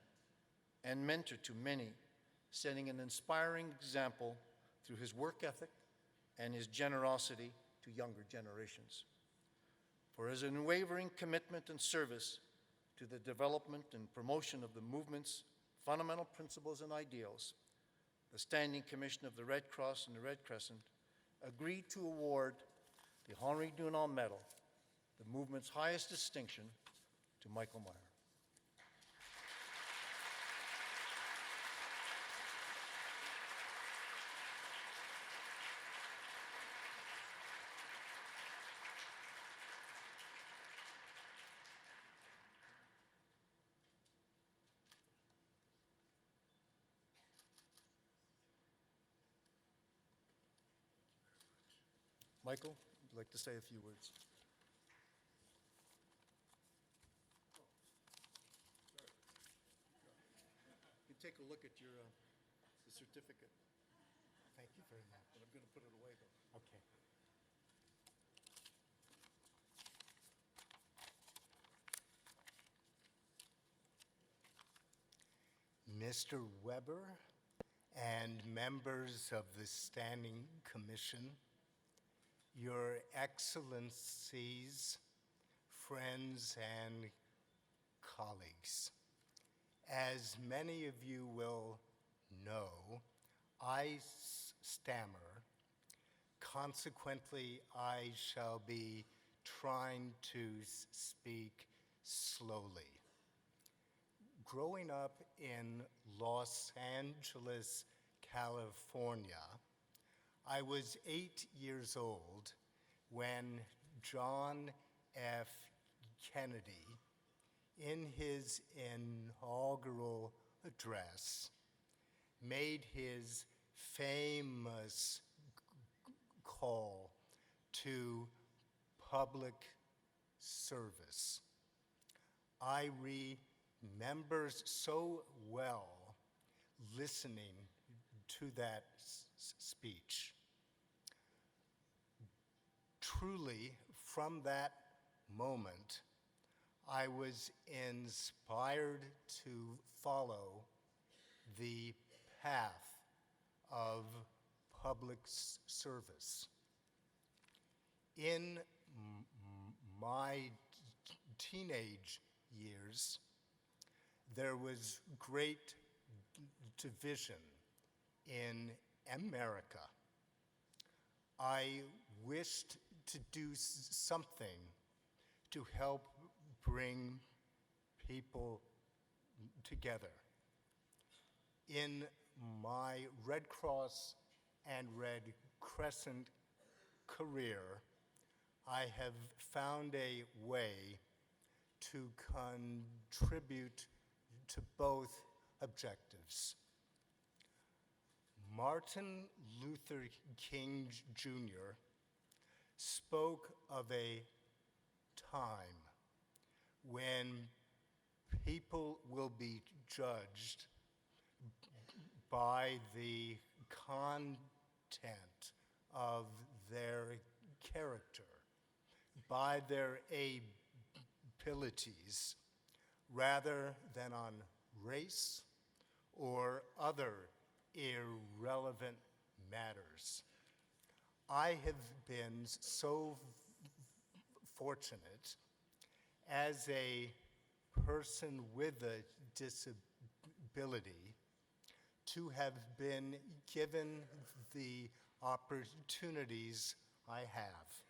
Speaker 13: and mentor to many, setting an inspiring example through his work ethic and his generosity to younger generations. For his unwavering commitment and service to the development and promotion of the movement's fundamental principles and ideals, the Standing Commission of the Red Cross and the Red Crescent agreed to award the Henri Dunant Medal, the movement's highest distinction, to Michael Meyer. Michael, would you like to say a few words? You take a look at your the certificate.
Speaker 9: Thank you very much.
Speaker 13: But I'm going to put it away, though.
Speaker 9: Okay. Mr. Weber and members of the Standing Commission, Your Excellencies, friends and colleagues, as many of you will know, I stammer. Consequently, I shall be trying to speak slowly. Growing up in Los Angeles, California, I was 8 years old when John F. Kennedy, in his inaugural address, made his famous call to public service. I remember so well listening to that speech. Truly, from that moment, I was inspired to follow the path of public service. In my teenage years, there was great division in America. I wished to do something to help bring people together. In my Red Cross and Red Crescent career, I have found a way to contribute to both objectives. Martin Luther King Jr. spoke of a time when people will be judged by the content of their character, by their abilities, rather than on race or other irrelevant matters. I have been so fortunate as a person with a disability to have been given the opportunities I have.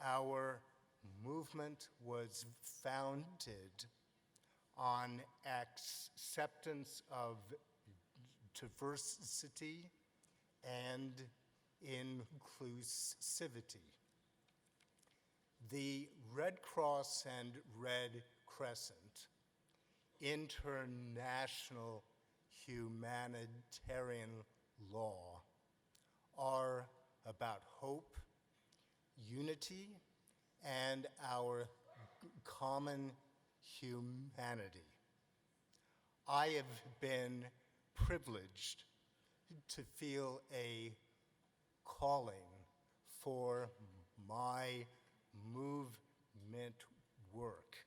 Speaker 9: Our movement was founded on acceptance of diversity and inclusivity. The Red Cross and Red Crescent, international humanitarian law, are about hope, unity, and our common humanity. I have been privileged to feel a calling for my movement work,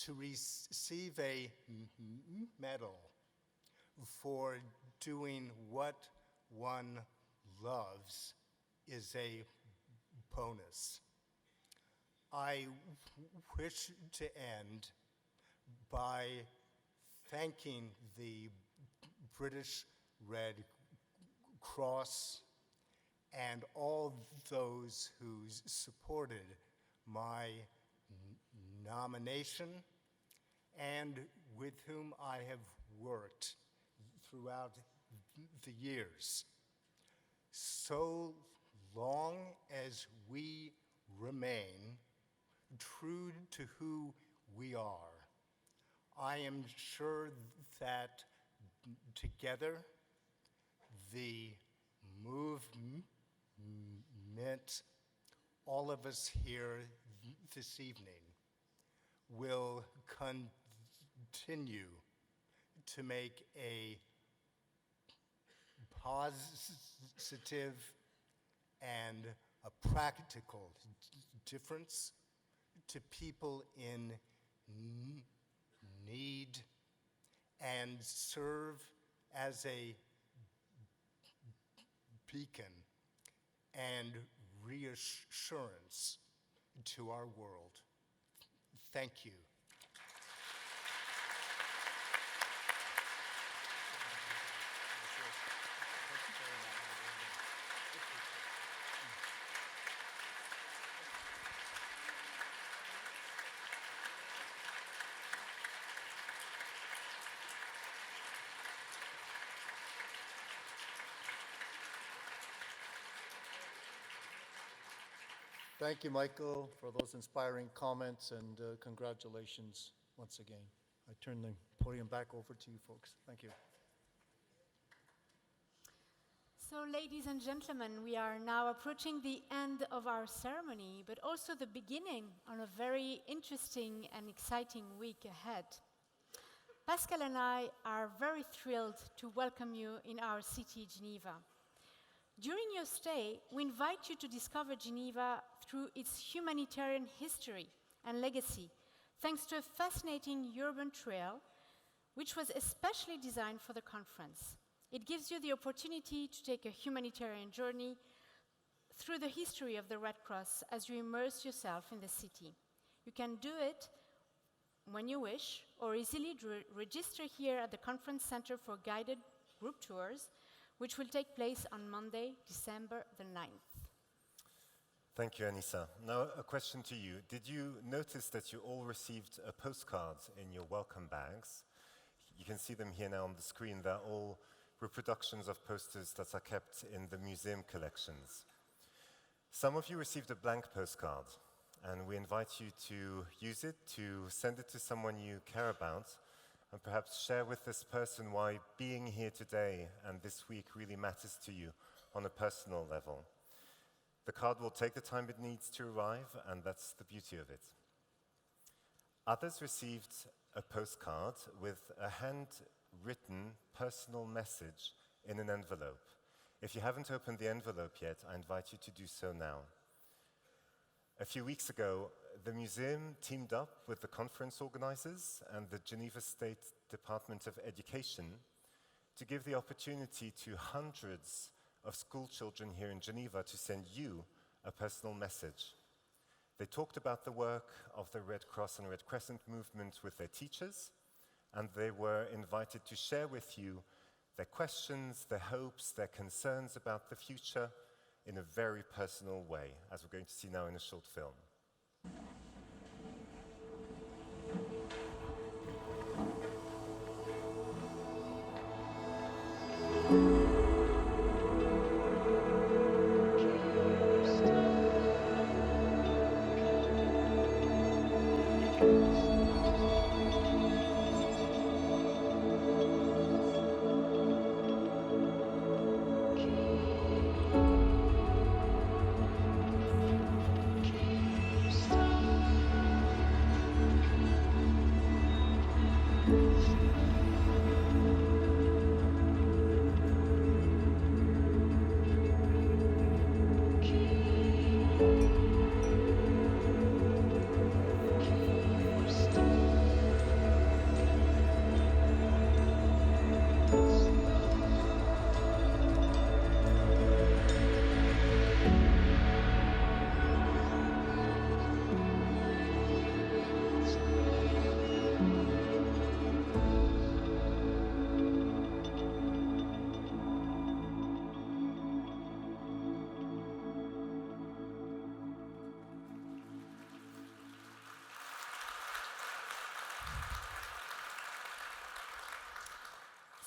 Speaker 9: to receive a medal for doing what one loves is a bonus. I wish to end by thanking the British Red Cross and all those who supported my nomination and with whom I have worked throughout the years. So long as we remain true to who we are, I am sure that together the movement
Speaker 15: meant all of us here this evening will continue to make a positive and a practical difference to people in need and serve as a beacon and reassurance to our world. Thank you.
Speaker 13: Thank you, Michael, for those inspiring comments, and congratulations once again. I turn the podium back over to you folks. Thank you.
Speaker 1: So, ladies and gentlemen, we are now approaching the end of our ceremony, but also the beginning on a very interesting and exciting week ahead. Pascal and I are very thrilled to welcome you in our city, Geneva. During your stay, we invite you to discover Geneva through its humanitarian history and legacy, thanks to a fascinating urban trail, which was especially designed for the conference. It gives you the opportunity to take a humanitarian journey through the history of the Red Cross as you immerse yourself in the city. You can do it when you wish, or easily register here at the conference center for guided group tours, which will take place on Monday, December the 9th.
Speaker 2: Thank you, Anissa. Now, a question to you. Did you notice that you all received a postcard in your welcome bags? You can see them here now on the screen. They're all reproductions of posters that are kept in the museum collections. Some of you received a blank postcard, and we invite you to use it, to send it to someone you care about, and perhaps share with this person why being here today and this week really matters to you on a personal level. The card will take the time it needs to arrive, and that's the beauty of it. Others received a postcard with a handwritten personal message in an envelope. If you haven't opened the envelope yet, I invite you to do so now. A few weeks ago, the museum teamed up with the conference organizers and the Geneva State Department of Education to give the opportunity to hundreds of school children here in Geneva to send you a personal message. They talked about the work of the Red Cross and Red Crescent movement with their teachers, and they were invited to share with you their questions, their hopes, their concerns about the future in a very personal way, as we're going to see now in a short film.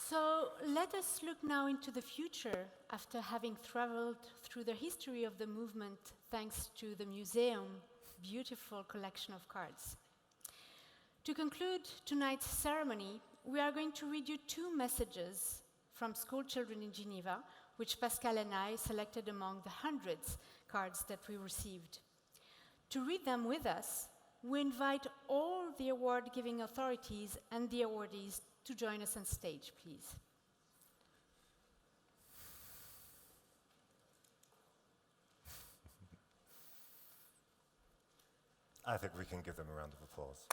Speaker 1: So let us look now into the future after having traveled through the history of the movement thanks to the museum's beautiful collection of cards. To conclude tonight's ceremony, we are going to read you two messages from school children in Geneva, which Pascal and I selected among the hundreds cards that we received. To read them with us, we invite all the award-giving authorities and the awardees to join us on stage, please.
Speaker 2: I think we can give them a round of applause.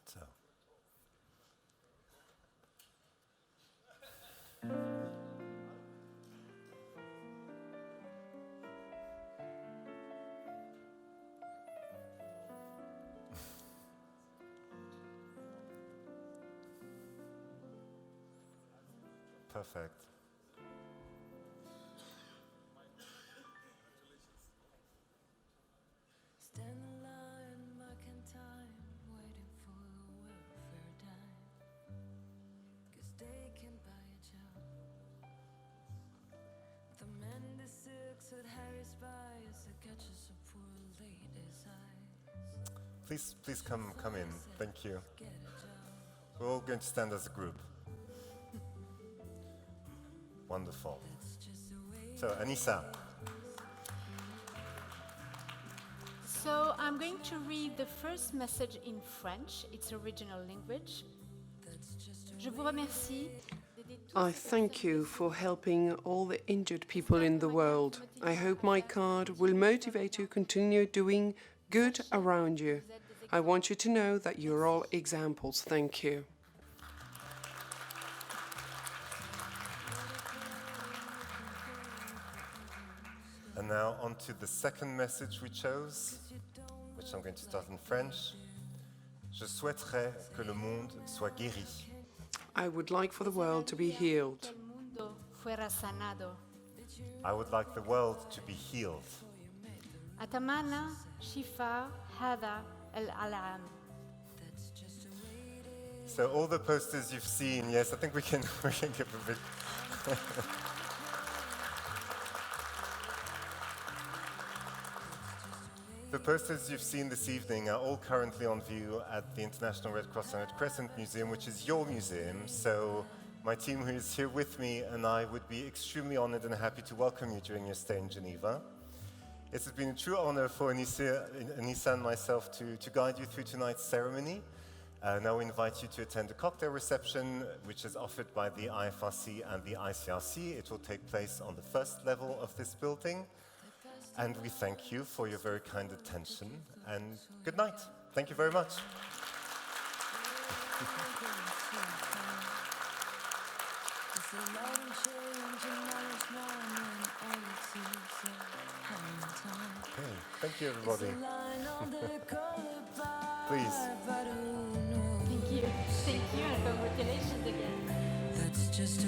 Speaker 2: So. Perfect.
Speaker 16: Stand in line, marking time, waiting for a welfare dime. 'Cause they can buy a job. The men the silks at Harry's bias that catches a poor lady's eyes.
Speaker 2: Please come in. Thank you. We're all going to stand as a group. Wonderful. So, Anissa.
Speaker 1: So I'm going to read the first message in French, its original language. Je vous remercie.
Speaker 7: I thank you for helping all the injured people in the world. I hope my card will motivate you to continue doing good around you. I want you to know that you're all examples. Thank you.
Speaker 2: And now on to the second message we chose, which I'm going to start in French. Je souhaiterais que le monde soit guéri.
Speaker 7: I would like for the world to be healed.
Speaker 2: I would like the world to be healed.
Speaker 1: أتمنى شفاء هذا العالم.
Speaker 2: So all the posters you've seen, yes, I think we can give a big... The posters you've seen this evening are all currently on view at the International Red Cross and Red Crescent Museum, which is your museum. So my team who is here with me and I would be extremely honored and happy to welcome you during your stay in Geneva. It has been a true honor for Anissa and myself to guide you through tonight's ceremony. Now we invite you to attend a cocktail reception, which is offered by the IFRC and the ICRC. It will take place on the first level of this building. And we thank you for your very kind attention. And good night. Thank you very much. Okay. Thank you, everybody. Please.
Speaker 1: Thank you. Thank you, and congratulations again.
Speaker 16: That's just